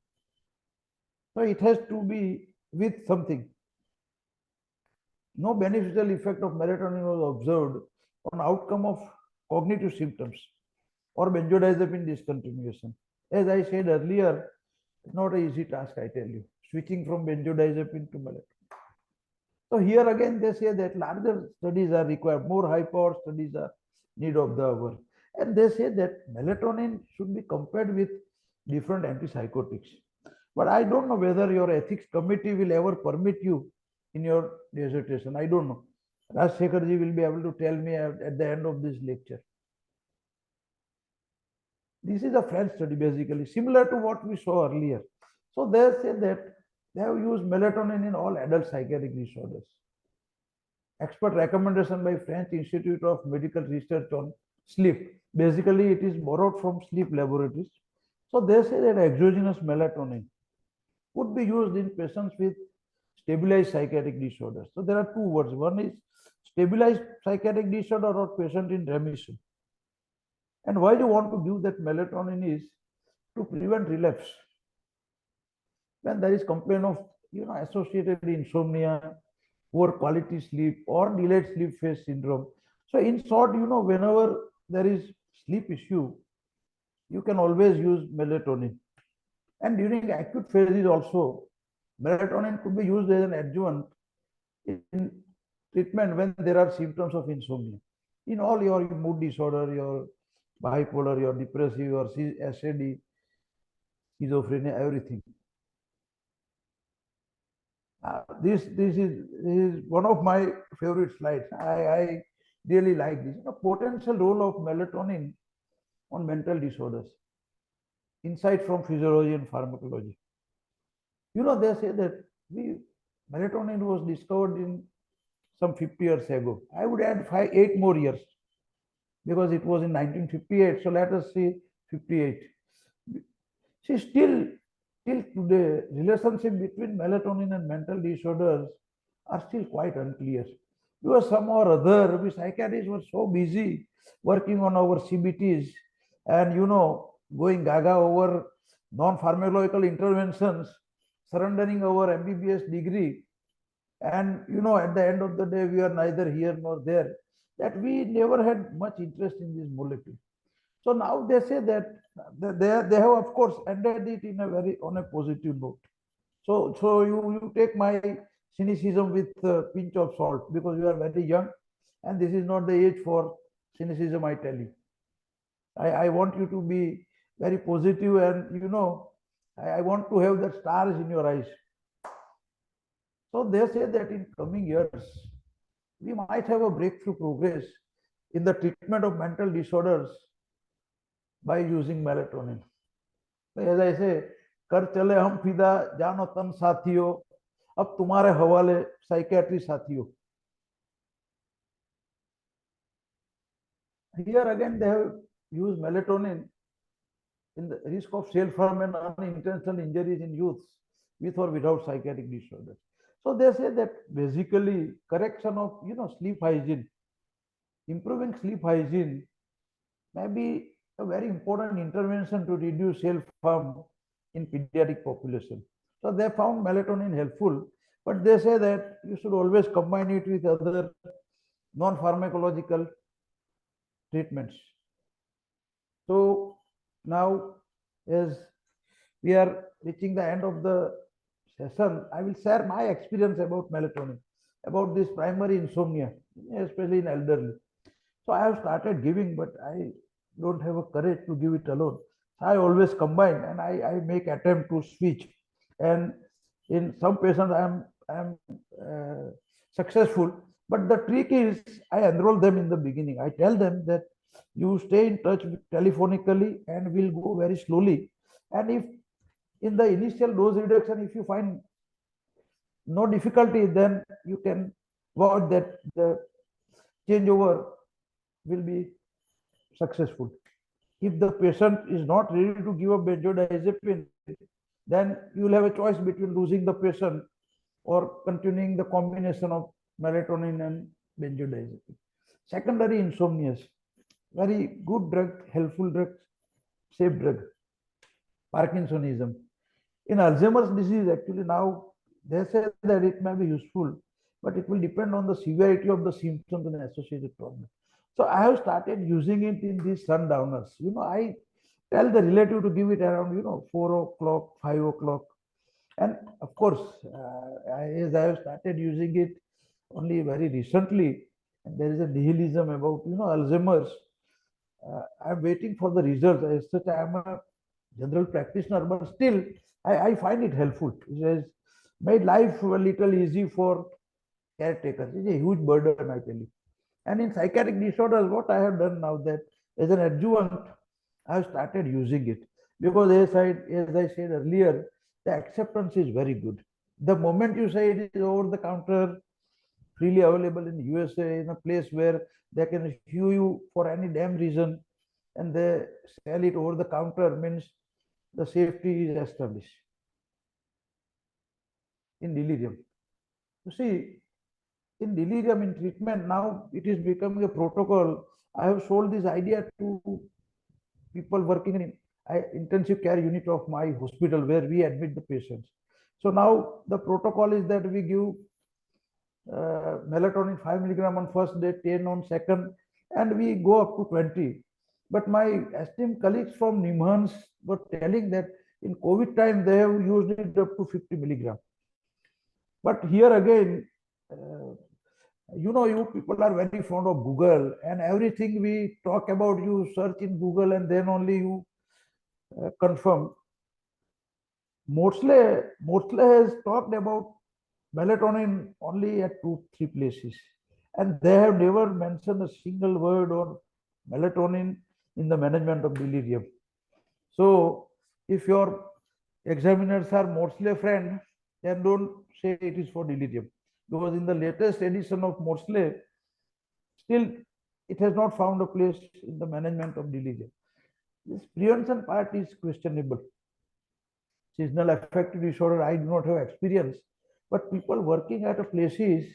So it has to be with something. No beneficial effect of melatonin was observed on outcome of cognitive symptoms or benzodiazepine discontinuation. As I said earlier, it's not an easy task, I tell you, switching from benzodiazepine to melatonin. So here again, they say that larger studies are required, more high-power studies are need of the hour. And they say that melatonin should be compared with different antipsychotics. But I don't know whether your ethics committee will ever permit you in your dissertation. I don't know. Raj Shekharji will be able to tell me at the end of this lecture. This is a French study, basically, similar to what we saw earlier. So they say that they have used melatonin in all adult psychiatric disorders. Expert recommendation by French Institute of Medical Research on Sleep. Basically, it is borrowed from sleep laboratories. So they say that exogenous melatonin would be used in patients with stabilized psychiatric disorders. So there are two words. One is stabilized psychiatric disorder or patient in remission. And why you want to give that melatonin is to prevent relapse. when there is complaint of associated insomnia, poor quality sleep, or delayed sleep phase syndrome. So in short, whenever there is sleep issue, you can always use melatonin. And during acute phases also, melatonin could be used as an adjuvant in treatment when there are symptoms of insomnia. In all your mood disorder, your bipolar, your depressive, your SAD, schizophrenia, everything. This is one of my favorite slides. I really like this. The potential role of melatonin on mental disorders. Insight from physiology and pharmacology. They say that melatonin was discovered in some 50 years ago. I would add 8 more years because it was in 1958. So let us see 58. See, still till today, relationship between melatonin and mental disorders are still quite unclear. Because some or other, we psychiatrists were so busy working on our CBTs and going gaga over non-pharmacological interventions, surrendering our MBBS degree, and at the end of the day we are neither here nor there, that we never had much interest in this molecule. So now they say that they have of course ended it in a very on a positive note. So you take my cynicism with a pinch of salt because you are very young and this is not the age for cynicism. I tell you, I want you to be very positive and I want to have the stars in your eyes. So they say that in coming years, we might have a breakthrough progress in the treatment of mental disorders by using melatonin. As I say, कर चले हम फिदा जानो तन साथियों, अब तुम्हारे हवाले psychiatry साथियों. Here again they have used melatonin in the risk of self-harm and unintentional injuries in youths with or without psychiatric disorders. So they say that basically correction of sleep hygiene, improving sleep hygiene may be a very important intervention to reduce self-harm in pediatric population. So they found melatonin helpful, but they say that you should always combine it with other non-pharmacological treatments. So now, as we are reaching the end of the session, I will share my experience about melatonin, about this primary insomnia, especially in elderly. So I have started giving, but I don't have a courage to give it alone. I always combine and I make attempt to switch. And in some patients, I am successful. But the trick is I enroll them in the beginning. I tell them that you stay in touch telephonically and we'll go very slowly. And if in the initial dose reduction, if you find no difficulty, then you can watch that the changeover will be successful. If the patient is not ready to give up benzodiazepine, then you will have a choice between losing the patient or continuing the combination of melatonin and benzodiazepine. Secondary insomnias, very good drug, helpful drug, safe drug. Parkinsonism. In Alzheimer's disease, actually now they say that it may be useful, but it will depend on the severity of the symptoms and associated problems. So I have started using it in these sundowners. I tell the relative to give it around 4 o'clock, 5 o'clock, and of course, as I have started using it only very recently, and there is a nihilism about Alzheimer's. I'm waiting for the results. As such, I am a general practitioner, but still, I find it helpful. It has made life a little easy for caretakers. It's a huge burden, I tell you. And in psychiatric disorders, what I have done now that as an adjuvant, I have started using it because as I said earlier, the acceptance is very good. The moment you say it is over the counter, freely available in USA, in a place where they can issue you for any damn reason, and they sell it over the counter, means the safety is established. In delirium, you see, in delirium in treatment now it is becoming a protocol. I have sold this idea to people working in intensive care unit of my hospital where we admit the patients. So now the protocol is that we give melatonin 5 milligram on first day, 10 on second, and we go up to 20. But my esteemed colleagues from Nimhans were telling that in COVID time they have used it up to 50 milligram. But here again, you people are very fond of Google, and everything we talk about, you search in Google and then only you confirm. Mosley has talked about melatonin only at 2-3 places, and they have never mentioned a single word on melatonin in the management of delirium. So if your examiners are Mosley friend, then don't say it is for delirium, because in the latest edition of Mosley, still it has not found a place in the management of delirium. This prevention part is questionable. Seasonal affective disorder, I do not have experience, but people working at a places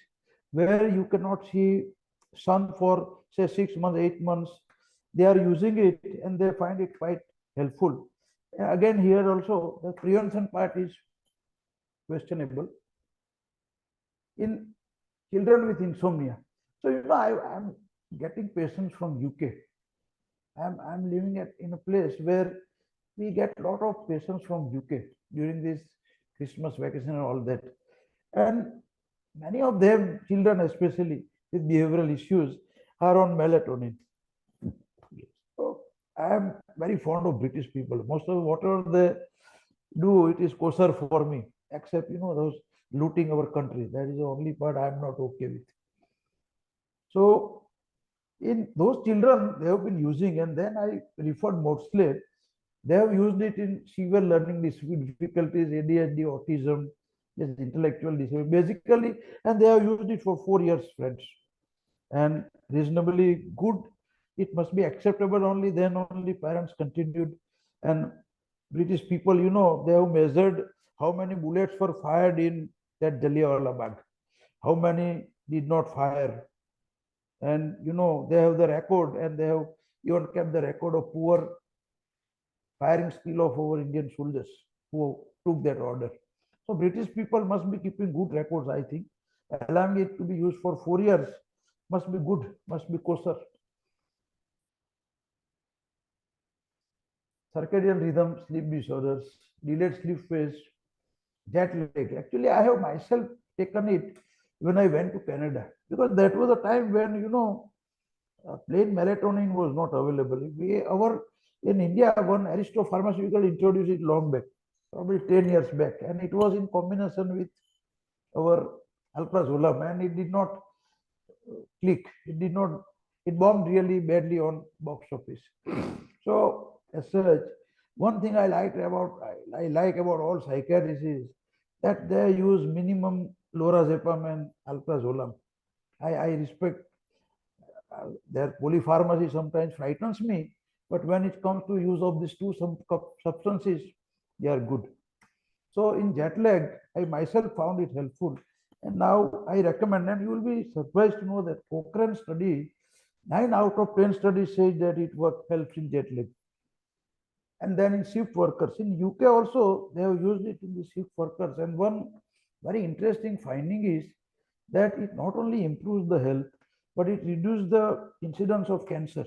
where you cannot see sun for say 6 months, 8 months, they are using it and they find it quite helpful. Again, here also the prevention part is questionable in children with insomnia. So I'm getting patients from UK. I'm living in a place where we get a lot of patients from UK during this Christmas vacation and all that. And many of them, children especially with behavioral issues, are on melatonin. So I am very fond of British people. Most of whatever they do, it is kosher for me, except those looting our country. That is the only part I am not okay with. So in those children, they have been using, and then I referred mostly. They have used it in severe learning difficulties, ADHD, autism, yes, intellectual disability, basically, and they have used it for 4 years, friends, and reasonably good. It must be acceptable only. Then only parents continued, and British people, they have measured how many bullets were fired in that Jallianwala Bagh, how many did not fire, and they have the record, and they have even kept the record of poor firing skill of our Indian soldiers who took that order. So British people must be keeping good records, I think. Allowing it to be used for 4 years must be good, must be kosher. Circadian rhythm, sleep disorders, delayed sleep phase, jet lag. Actually, I have myself taken it when I went to Canada, because that was a time when plain melatonin was not available. In India, one Aristo pharmaceutical introduced it long back, probably 10 years back, and it was in combination with our alprazolam, and it did not click. It did not. It bombed really badly on box office. So as such, one thing I like about all psychiatrists is that they use minimum lorazepam and alprazolam. I respect their polypharmacy sometimes frightens me, but when it comes to use of these two substances, they are good. So in jet lag, I myself found it helpful, and now I recommend. And you will be surprised to know that Cochrane study, 9 out of 10 studies say that it helps in jet lag. And then in shift workers, in UK also they have used it in the shift workers. And one very interesting finding is that it not only improves the health, but it reduces the incidence of cancer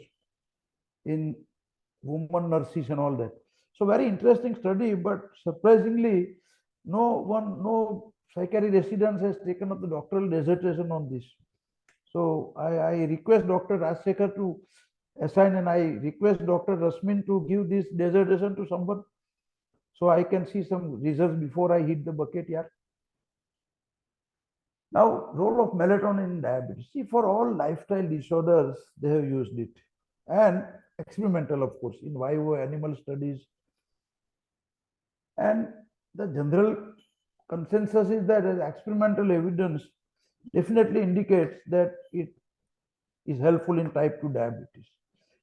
in women nurses and all that. So very interesting study, but surprisingly, no psychiatric residents has taken up the doctoral dissertation on this. So I request Dr. Rajsekhar to assign, and I request Dr. Rasmin to give this dissertation to someone, so I can see some results before I hit the bucket here. Now, role of melatonin in diabetes. See, for all lifestyle disorders, they have used it. And experimental, of course, in vivo animal studies. And the general consensus is that as experimental evidence definitely indicates that it is helpful in type 2 diabetes.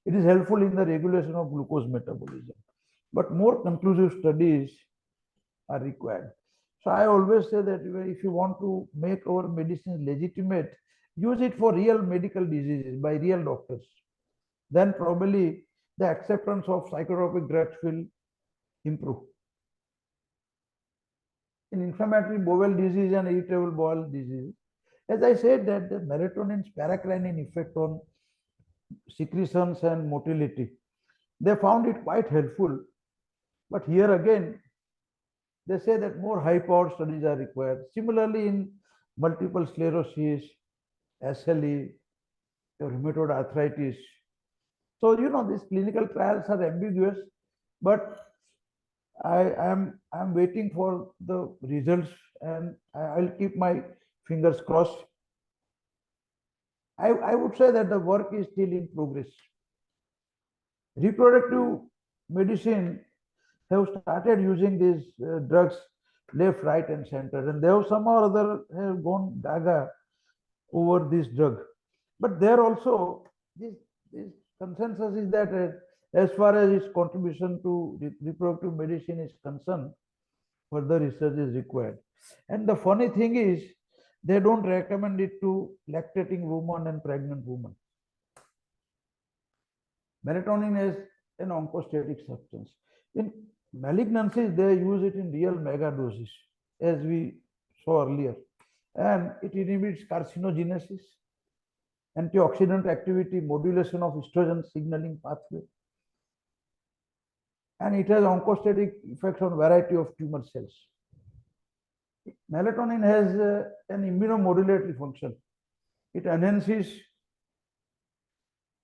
It is helpful in the regulation of glucose metabolism. But more conclusive studies are required. So I always say that if you want to make our medicines legitimate, use it for real medical diseases by real doctors. Then probably the acceptance of psychotropic drugs will improve. in inflammatory bowel disease and irritable bowel disease. As I said, that the melatonin's paracrine effect on secretions and motility, they found it quite helpful. But here again, they say that more high-powered studies are required. Similarly, in multiple sclerosis, SLE, rheumatoid arthritis. So, these clinical trials are ambiguous, but I'm waiting for the results, and I'll keep my fingers crossed. I would say that the work is still in progress. Reproductive medicine have started using these drugs left, right, and center, and they have somehow or other have gone gaga over this drug. But there also, this consensus is that as far as its contribution to reproductive medicine is concerned, further research is required. And the funny thing is, they don't recommend it to lactating women and pregnant women. Melatonin is an oncostatic substance. In malignancies, they use it in real mega doses, as we saw earlier. And it inhibits carcinogenesis, antioxidant activity, modulation of estrogen signaling pathway. And it has oncostatic effects on variety of tumor cells. Melatonin has an immunomodulatory function. It enhances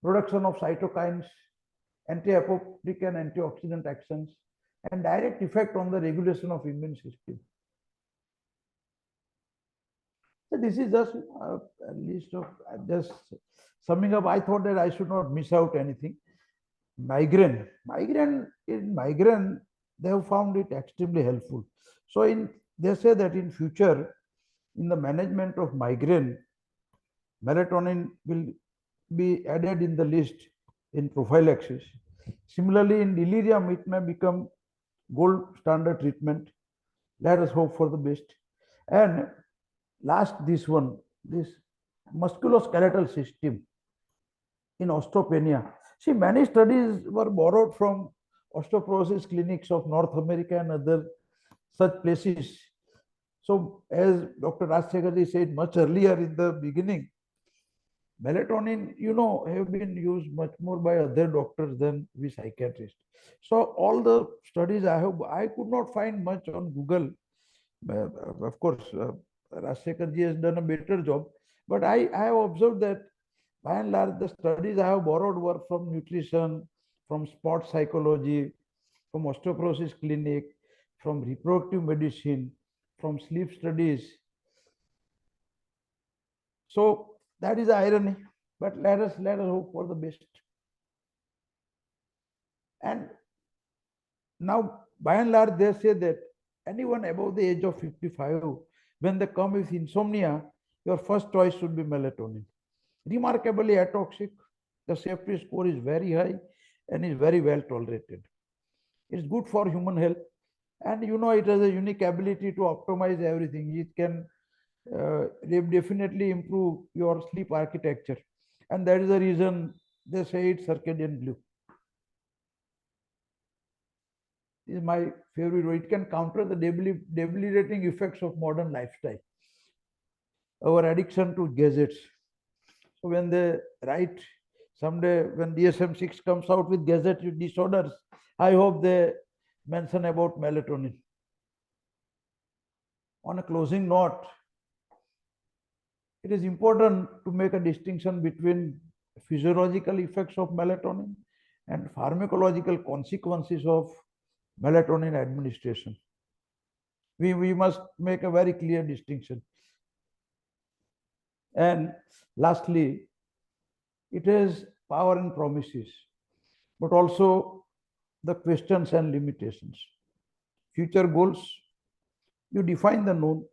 production of cytokines, anti-apoptotic and antioxidant actions, and direct effect on the regulation of immune system. So this is just a list of, just summing up. I thought that I should not miss out anything. Migraine, they have found it extremely helpful. So they say that in future, in the management of migraine, melatonin will be added in the list in prophylaxis. Similarly, in delirium, it may become gold standard treatment. Let us hope for the best. And last, this musculoskeletal system in osteopenia. See, many studies were borrowed from osteoporosis clinics of North America and other such places. So, as Dr. Rajshekhar said much earlier in the beginning, melatonin, have been used much more by other doctors than we psychiatrists. So, all the studies I could not find much on Google. Of course, Rajshekhar has done a better job, but I have observed that by and large, the studies I have borrowed were from nutrition, from sports psychology, from osteoporosis clinic, from reproductive medicine, from sleep studies. So that is the irony, but let us hope for the best. And now, by and large, they say that anyone above the age of 55, when they come with insomnia, your first choice should be melatonin. Remarkably atoxic, the safety score is very high and is very well tolerated. It's good for human health, and it has a unique ability to optimize everything. It can definitely improve your sleep architecture, and that is the reason they say it's circadian blue. This is my favorite. It can counter the debilitating effects of modern lifestyle, our addiction to gadgets. So when they write someday, when DSM-6 comes out with gadget disorders, I hope they mention about melatonin. On a closing note, it is important to make a distinction between physiological effects of melatonin and pharmacological consequences of melatonin administration. We must make a very clear distinction. And lastly, it has power and promises, but also the questions and limitations. Future goals: you define the known,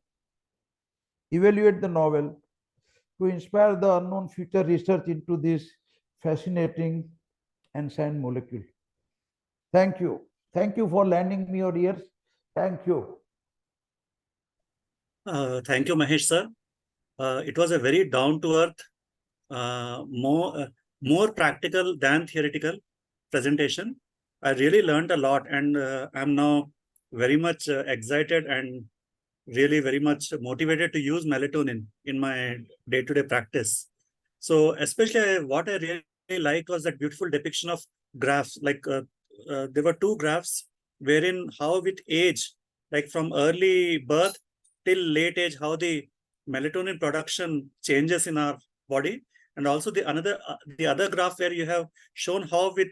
evaluate the novel, to inspire the unknown future research into this fascinating enzyme molecule. Thank you. Thank you for lending me your ears. Thank you. Thank you, Mahesh sir. It was a very down-to-earth, more practical than theoretical presentation. I really learned a lot, and I'm now very much excited and really very much motivated to use melatonin in my day-to-day practice. So especially what I really liked was that beautiful depiction of graphs. Like there were two graphs wherein how with age, like from early birth till late age, how the melatonin production changes in our body, and also the other graph where you have shown how with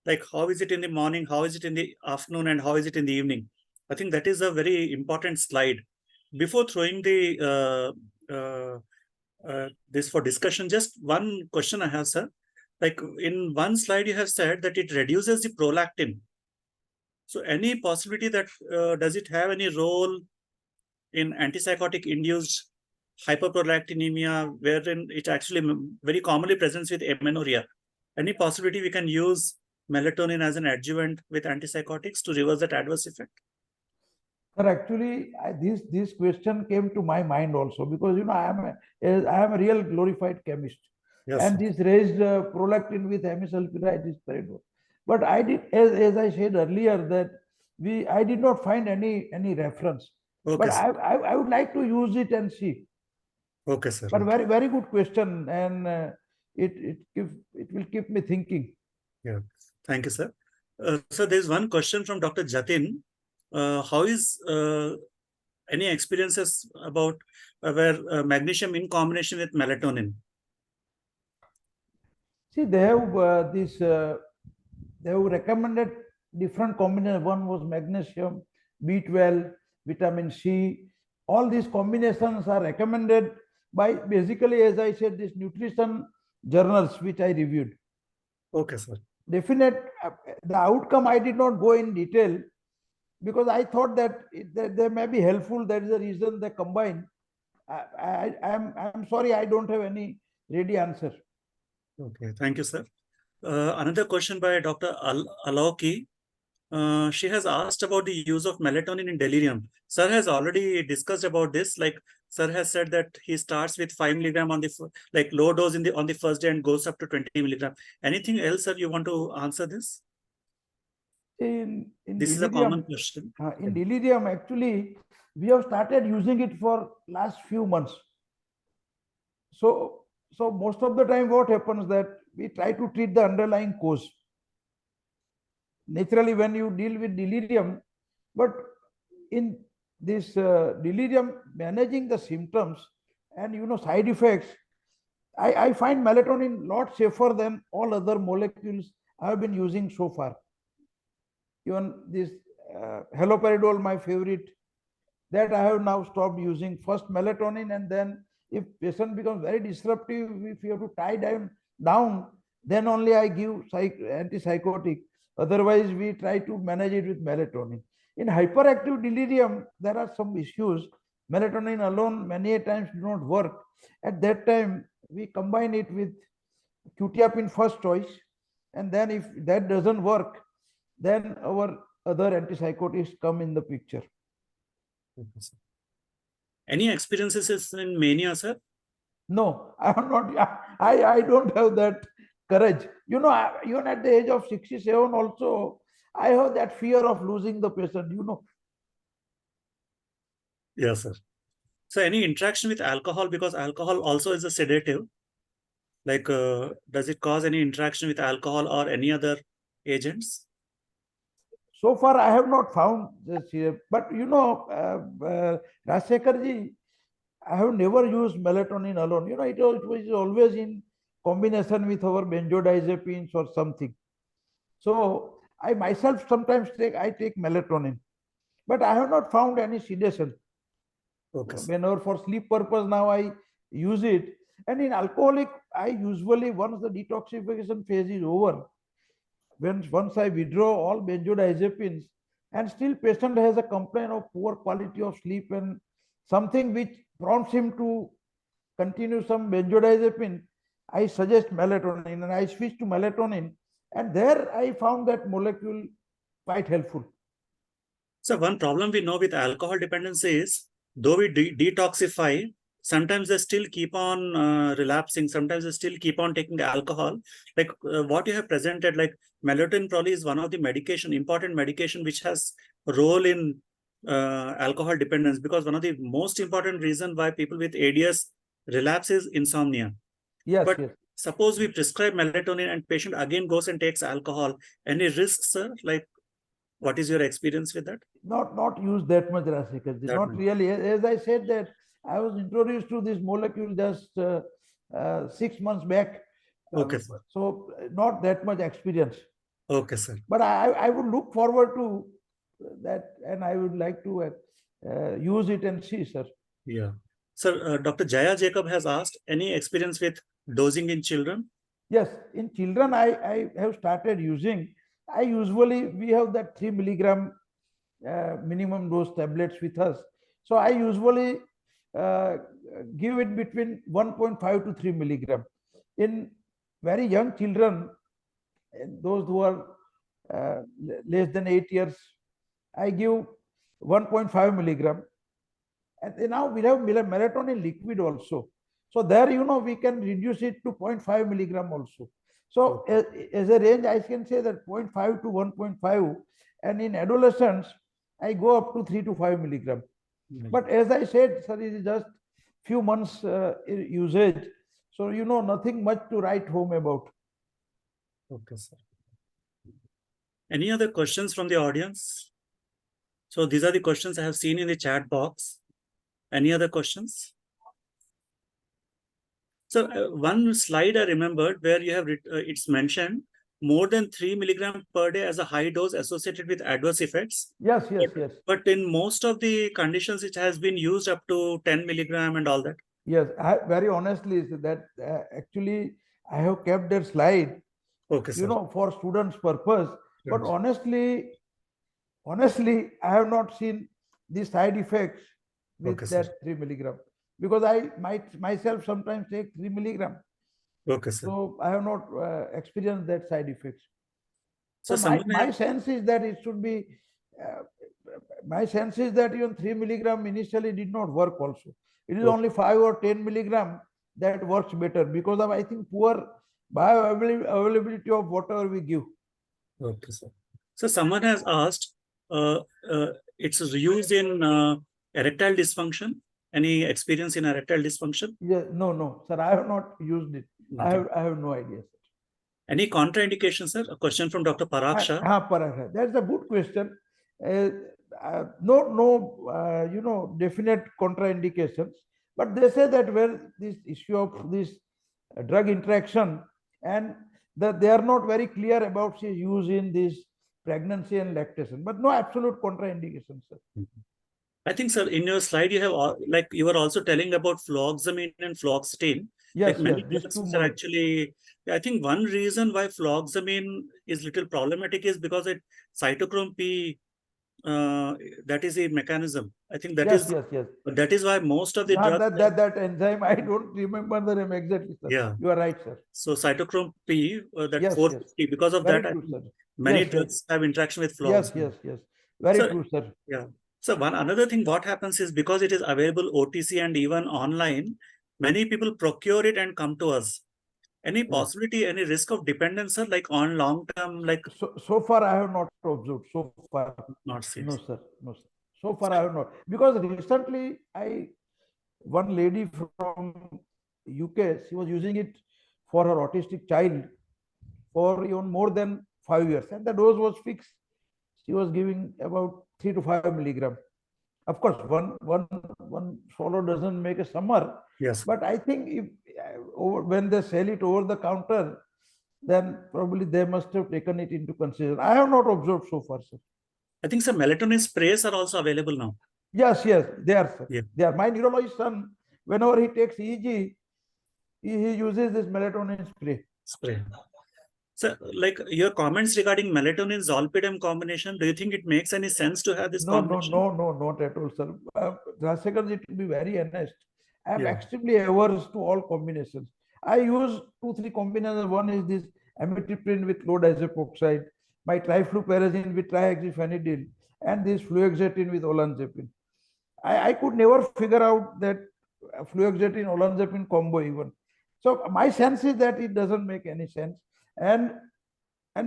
like how is it in the morning, how is it in the afternoon, and how is it in the evening. I think that is a very important slide. Before throwing the this for discussion, just one question I have, sir. Like in one slide, you have said that it reduces the prolactin. So any possibility that does it have any role in antipsychotic induced hyperprolactinemia, wherein it actually very commonly presents with amenorrhea? Any possibility we can use melatonin as an adjuvant with antipsychotics to reverse that adverse effect? Sir, actually, this question came to my mind also, because I am a real glorified chemist, Yes, and sir. this raised prolactin with hemisulfuride is very good. But I did, as I said earlier, that I did not find any reference. Okay, But sir. I would like to use it and see. Okay, sir. But Okay. very good question, and it will keep me thinking. Yeah, thank you, sir. So there's one question from Dr. Jatin. How is any experiences about where magnesium in combination with melatonin? See, they have they have recommended different combinations. One was magnesium, B12, vitamin C. All these combinations are recommended by, basically, as I said, these nutrition journals which I reviewed. Okay, sir. Definite the outcome I did not go in detail, because I thought that they may be helpful. That is the reason they combine. I'm sorry, I don't have any ready answer. Okay, thank you, sir. Another question by Dr. Alauki. She has asked about the use of melatonin in delirium. Sir has already discussed about this. Like sir has said that he starts with 5 milligram on the like low dose in the on the first day and goes up to 20 milligram. Anything else, sir? You want to answer this? In This is a common question. delirium, actually, we have started using it for last few months. So most of the time, what happens that we try to treat the underlying cause. Naturally, when you deal with delirium, but in this delirium, managing the symptoms and side effects, I find melatonin lot safer than all other molecules I have been using so far. Even this haloperidol, my favorite, that I have now stopped using. First melatonin, and then if patient becomes very disruptive, if you have to tie down, then only I give antipsychotic. Otherwise, we try to manage it with melatonin. In hyperactive delirium, there are some issues. Melatonin alone many a times do not work. At that time, we combine it with quetiapine first choice, and then if that doesn't work, then our other antipsychotics come in the picture. Okay, sir. Any experiences in mania, sir? No, I am not. I don't have that courage. Even at the age of 67, also, I have that fear of losing the patient. Yes, sir. So any interaction with alcohol, because alcohol also is a sedative. Like, does it cause any interaction with alcohol or any other agents? So far, I have not found this here. But Rajshekhar ji, I have never used melatonin alone. It was always in combination with our benzodiazepines or something. So I myself sometimes take melatonin, but I have not found any sedation. Okay, sir. Whenever for sleep purpose now I use it. And in alcoholic, I usually, once the detoxification phase is over, once I withdraw all benzodiazepines, and still patient has a complaint of poor quality of sleep and something which prompts him to continue some benzodiazepine, I suggest melatonin, and I switch to melatonin, and there I found that molecule quite helpful. So one problem we know with alcohol dependency is, though we detoxify, sometimes they still keep on relapsing. Sometimes they still keep on taking the alcohol. Like what you have presented, like melatonin probably is one of the important medication which has a role in alcohol dependence, because one of the most important reason why people with ADS relapse is insomnia. Yes, But yes. suppose we prescribe melatonin and patient again goes and takes alcohol, any risks, sir? Like, what is your experience with that? Not use that much Rasikar. That Not much. really. As I said that I was introduced to this molecule just 6 months back. Okay, sir. So not that much experience. Okay, sir. But I would look forward to that, and I would like to use it and see, sir. Yeah. Sir, Dr. Jaya Jacob has asked, any experience with dosing in children? Yes, in children, I have started using. We have that 3 milligram minimum dose tablets with us. So I usually uh, give it between 1.5 to 3 milligram. In very young children, those who are less than 8 years, I give 1.5 milligram. And now we have melatonin liquid also. So there, we can reduce it to 0.5 milligram also. So as a range, I can say that 0.5 to 1.5. And in adolescents, I go up to 3 to 5 milligram. But as I said, sir, it is just few months usage. So, nothing much to write home about. Okay, sir. Any other questions from the audience? So these are the questions I have seen in the chat box. Any other questions? So one slide I remembered where you have it's mentioned more than 3 milligram per day as a high dose associated with adverse effects. Yes, yes, yes. But in most of the conditions, it has been used up to 10 milligram and all that. Yes, very honestly, that actually I have kept that slide, Okay, sir. for students' purpose. But honestly, I have not seen the side effects with Okay, that sir. 3 milligram, because I might myself sometimes take 3 milligram. Okay, sir. So I have not experienced that side effects. So my sense is that it should be. My sense is that even 3 milligram initially did not work also. It is only 5 or 10 milligram that works better because of, I think, poor bioavailability of whatever we give. Okay, sir. So someone has asked, it's used in erectile dysfunction. Any experience in erectile dysfunction? Yeah, no, sir. I have not used it. I have no idea, sir. Any contraindications, sir? A question from Dr. Paraksha. Paraksha. That's a good question. No, definite contraindications. But they say that where this issue of this drug interaction, and that they are not very clear about its use in this pregnancy and lactation, but no absolute contraindications, sir. I think, sir, in your slide, you have like you were also telling about fluoxamine and fluoxetine. Yes, like many these drugs two are actually. I think one reason why fluoxamine is little problematic is because it cytochrome P. That is a mechanism. I think that yes. that is why most of the drugs. That enzyme, I don't remember the name exactly, sir. Yeah, you are right, sir. So cytochrome P, that Yes, 450. Because of very that, true, sir. many drugs have interaction with fluoxamine. Yes. Very true, sir. Yeah. So another thing, what happens is because it is available OTC and even online, many people procure it and come to us. Any possibility, any risk of dependence, sir, like on long term, like? So far, I have not observed. So far, Not seen. No, sir. So far, I have not. Because recently, one lady from UK, she was using it for her autistic child for even more than 5 years, and the dose was fixed. She was giving about 3 to 5 milligram. Of course, one swallow doesn't make a summer. Yes. But I think if when they sell it over the counter, then probably they must have taken it into consideration. I have not observed so far, sir. I think some melatonin sprays are also available now. Yes, they are, sir. Yeah. They are. My neurologist son, whenever he takes EEG, he uses this melatonin spray. So, like your comments regarding melatonin zolpidem combination, do you think it makes any sense to have this combination? No, not at all, sir. Rasekar, it will be very honest. I am extremely averse to all combinations. I use 2-3 combinations. One is this amitriptyline with low diazepoxide, my trifluperazine with trihexyphenidyl, and this fluoxetine with olanzapine. I could never figure out that fluoxetine olanzapine combo even. So my sense is that it doesn't make any sense, and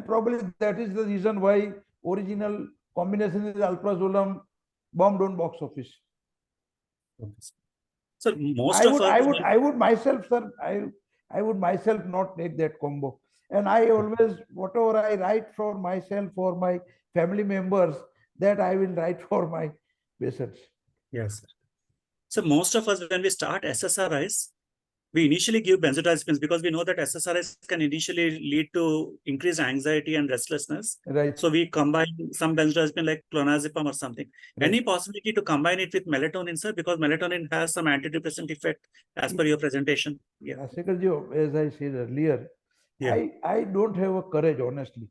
probably that is the reason why original combination is alprazolam bombed on box office. Okay, sir. So most of us. I would myself, sir, I would myself not take that combo. And I always, whatever I write for myself, for my family members, that I will write for my patients. Yes, sir. So most of us, when we start SSRIs, we initially give benzodiazepines because we know that SSRIs can initially lead to increased anxiety and restlessness. Right. So we combine some benzodiazepine like clonazepam or something. Right. Any possibility to combine it with melatonin, sir? Because melatonin has some antidepressant effect as per your presentation. Yeah. Sekharji, as I said earlier, Yeah. I don't have a courage, honestly.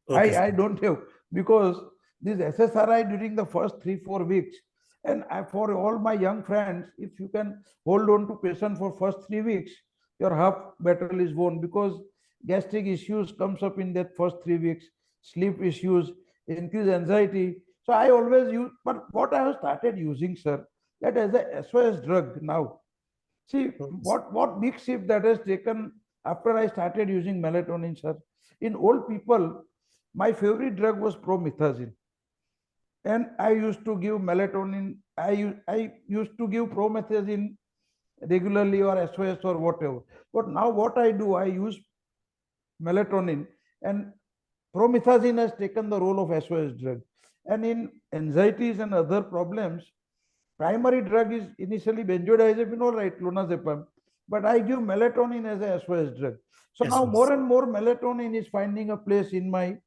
Okay, I don't have, because this SSRI during the first 3-4 weeks, and for all my young friends, if you can hold on to patient for first 3 weeks, your half battle is won, because gastric issues comes up in that first 3 weeks, sleep issues, increased anxiety. So I always use, but what I have started using, sir, that as a SOS drug now. See, what big shift that has taken after I started using melatonin, sir. In old people, my favorite drug was promethazine. And I used to give melatonin, I used to give promethazine regularly or SOS or whatever. But now what I do, I use melatonin, and promethazine has taken the role of SOS drug. And in anxieties and other problems, primary drug is initially benzodiazepine, all right, clonazepam, but I give melatonin as a SOS drug. So now more and more melatonin is finding a place in my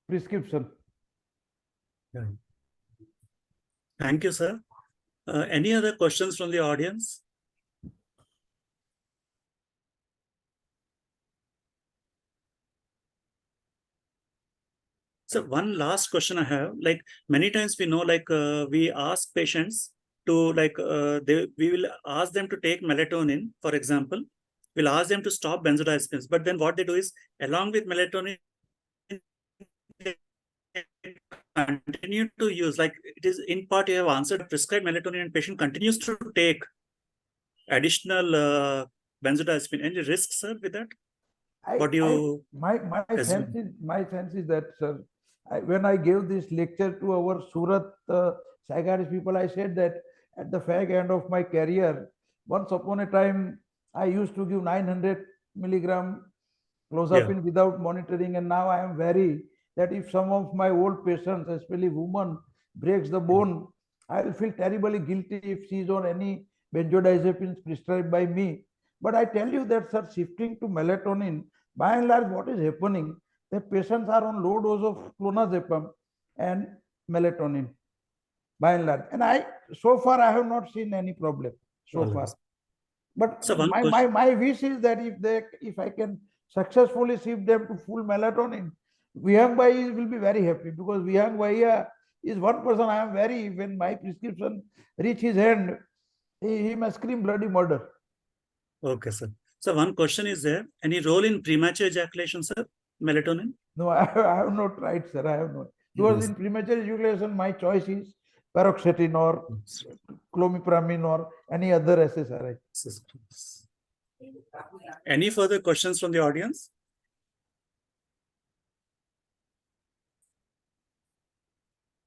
prescription. Yeah. Thank you, sir. Any other questions from the audience? So one last question I have, like many times we know, like we ask patients to we will ask them to take melatonin, for example, we'll ask them to stop benzodiazepines, but then what they do is along with melatonin, they continue to use, like it is in part you have answered, prescribed melatonin and patient continues to take additional benzodiazepine. Any risks, sir, with that? What do you my sense is that, sir, when I gave this lecture to our Surat psychiatrist people, I said that at the fag end of my career, once upon a time, I used to give 900 milligram clozapine without monitoring, and now I am wary that if some of my old patients, especially women, breaks the bone, I will feel terribly guilty if she is on any benzodiazepines prescribed by me. But I tell you that, sir, shifting to melatonin, by and large, what is happening? The patients are on low dose of clonazepam and melatonin, by and large. And so far, I have not seen any problem so far. But so my wish is that if I can successfully shift them to full melatonin, Vihang Bhai will be very happy, because Vihang Bhai is one person I am very, when my prescription reach his hand, he must scream bloody murder. Okay, sir. So one question is there, any role in premature ejaculation, sir, melatonin? No, I have not tried, sir. I have not. Because in premature ejaculation, my choice is paroxetine or clomipramine or any other SSRI. Any further questions from the audience?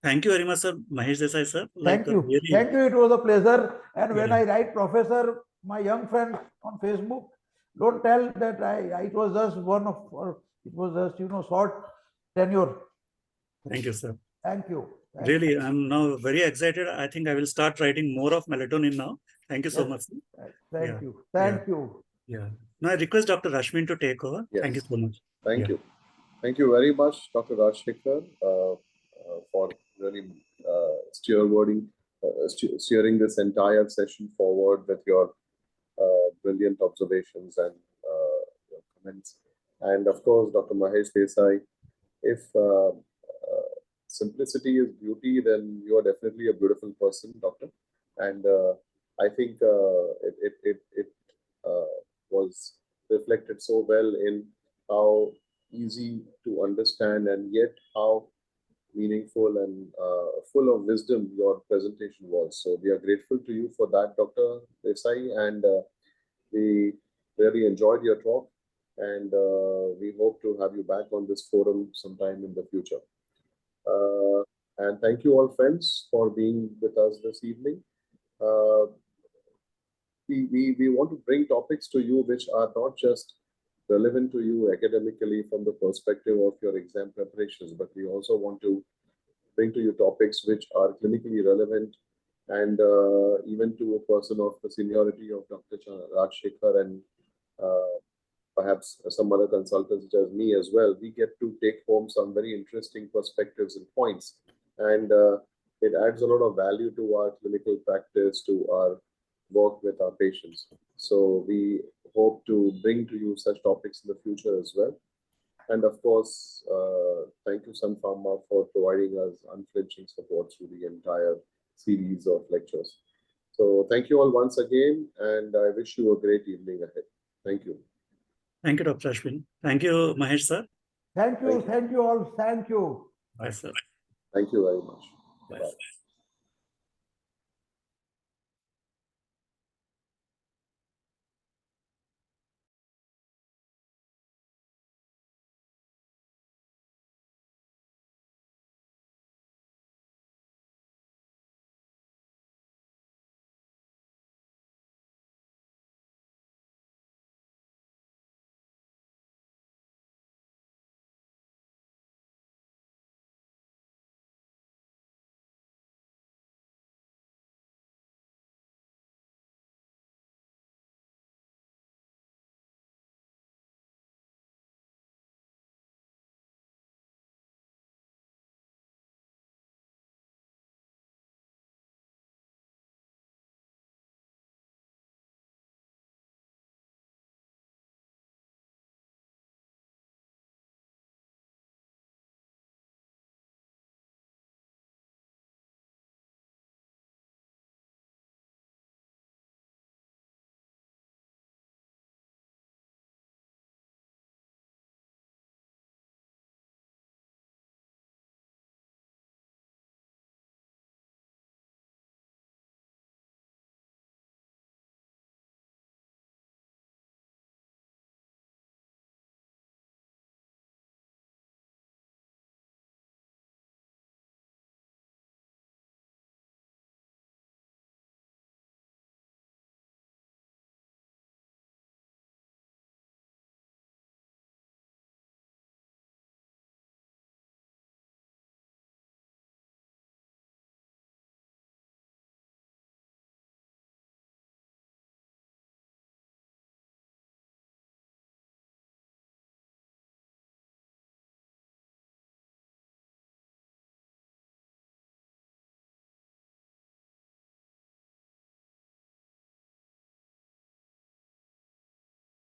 Thank you very much, sir. Mahesh Desai, sir. Thank you. Really... Thank you. It was a pleasure. And when I write professor, my young friends on Facebook, don't tell that it was just it was just, short tenure. Thank you, sir. Thank you. Really, I'm now very excited. I think I will start writing more of melatonin now. Thank you so much. Thank you. Thank you. Yeah. Now I request Dr. Rashmin to take over. Yes. Thank you so much. Thank you. Thank you very much, Dr. Rajshekhar, for really steering this entire session forward with your brilliant observations and your comments. And of course, Dr. Mahesh Desai, if simplicity is beauty, then you are definitely a beautiful person, doctor. And I think it was reflected so well in how easy to understand and yet how meaningful and full of wisdom your presentation was. So we are grateful to you for that, Dr. Desai, and we really enjoyed your talk, and we hope to have you back on this forum sometime in the future. And thank you all, friends, for being with us this evening. Uh, we want to bring topics to you which are not just relevant to you academically from the perspective of your exam preparations, but we also want to bring to you topics which are clinically relevant and even to a person of the seniority of Dr. Rajshekhar and uh, perhaps some other consultants such as me as well. We get to take home some very interesting perspectives and points. And it adds a lot of value to our clinical practice, to our work with our patients. So we hope to bring to you such topics in the future as well. And of course, thank you, Sun Pharma, for providing us unflinching support through the entire series of lectures. So thank you all once again, and I wish you a great evening ahead. Thank you. Thank you, Dr. Ashwin. Thank you, Mahesh sir. Thank you all. Thank you. Bye, sir. Thank you very much. Bye. Bye.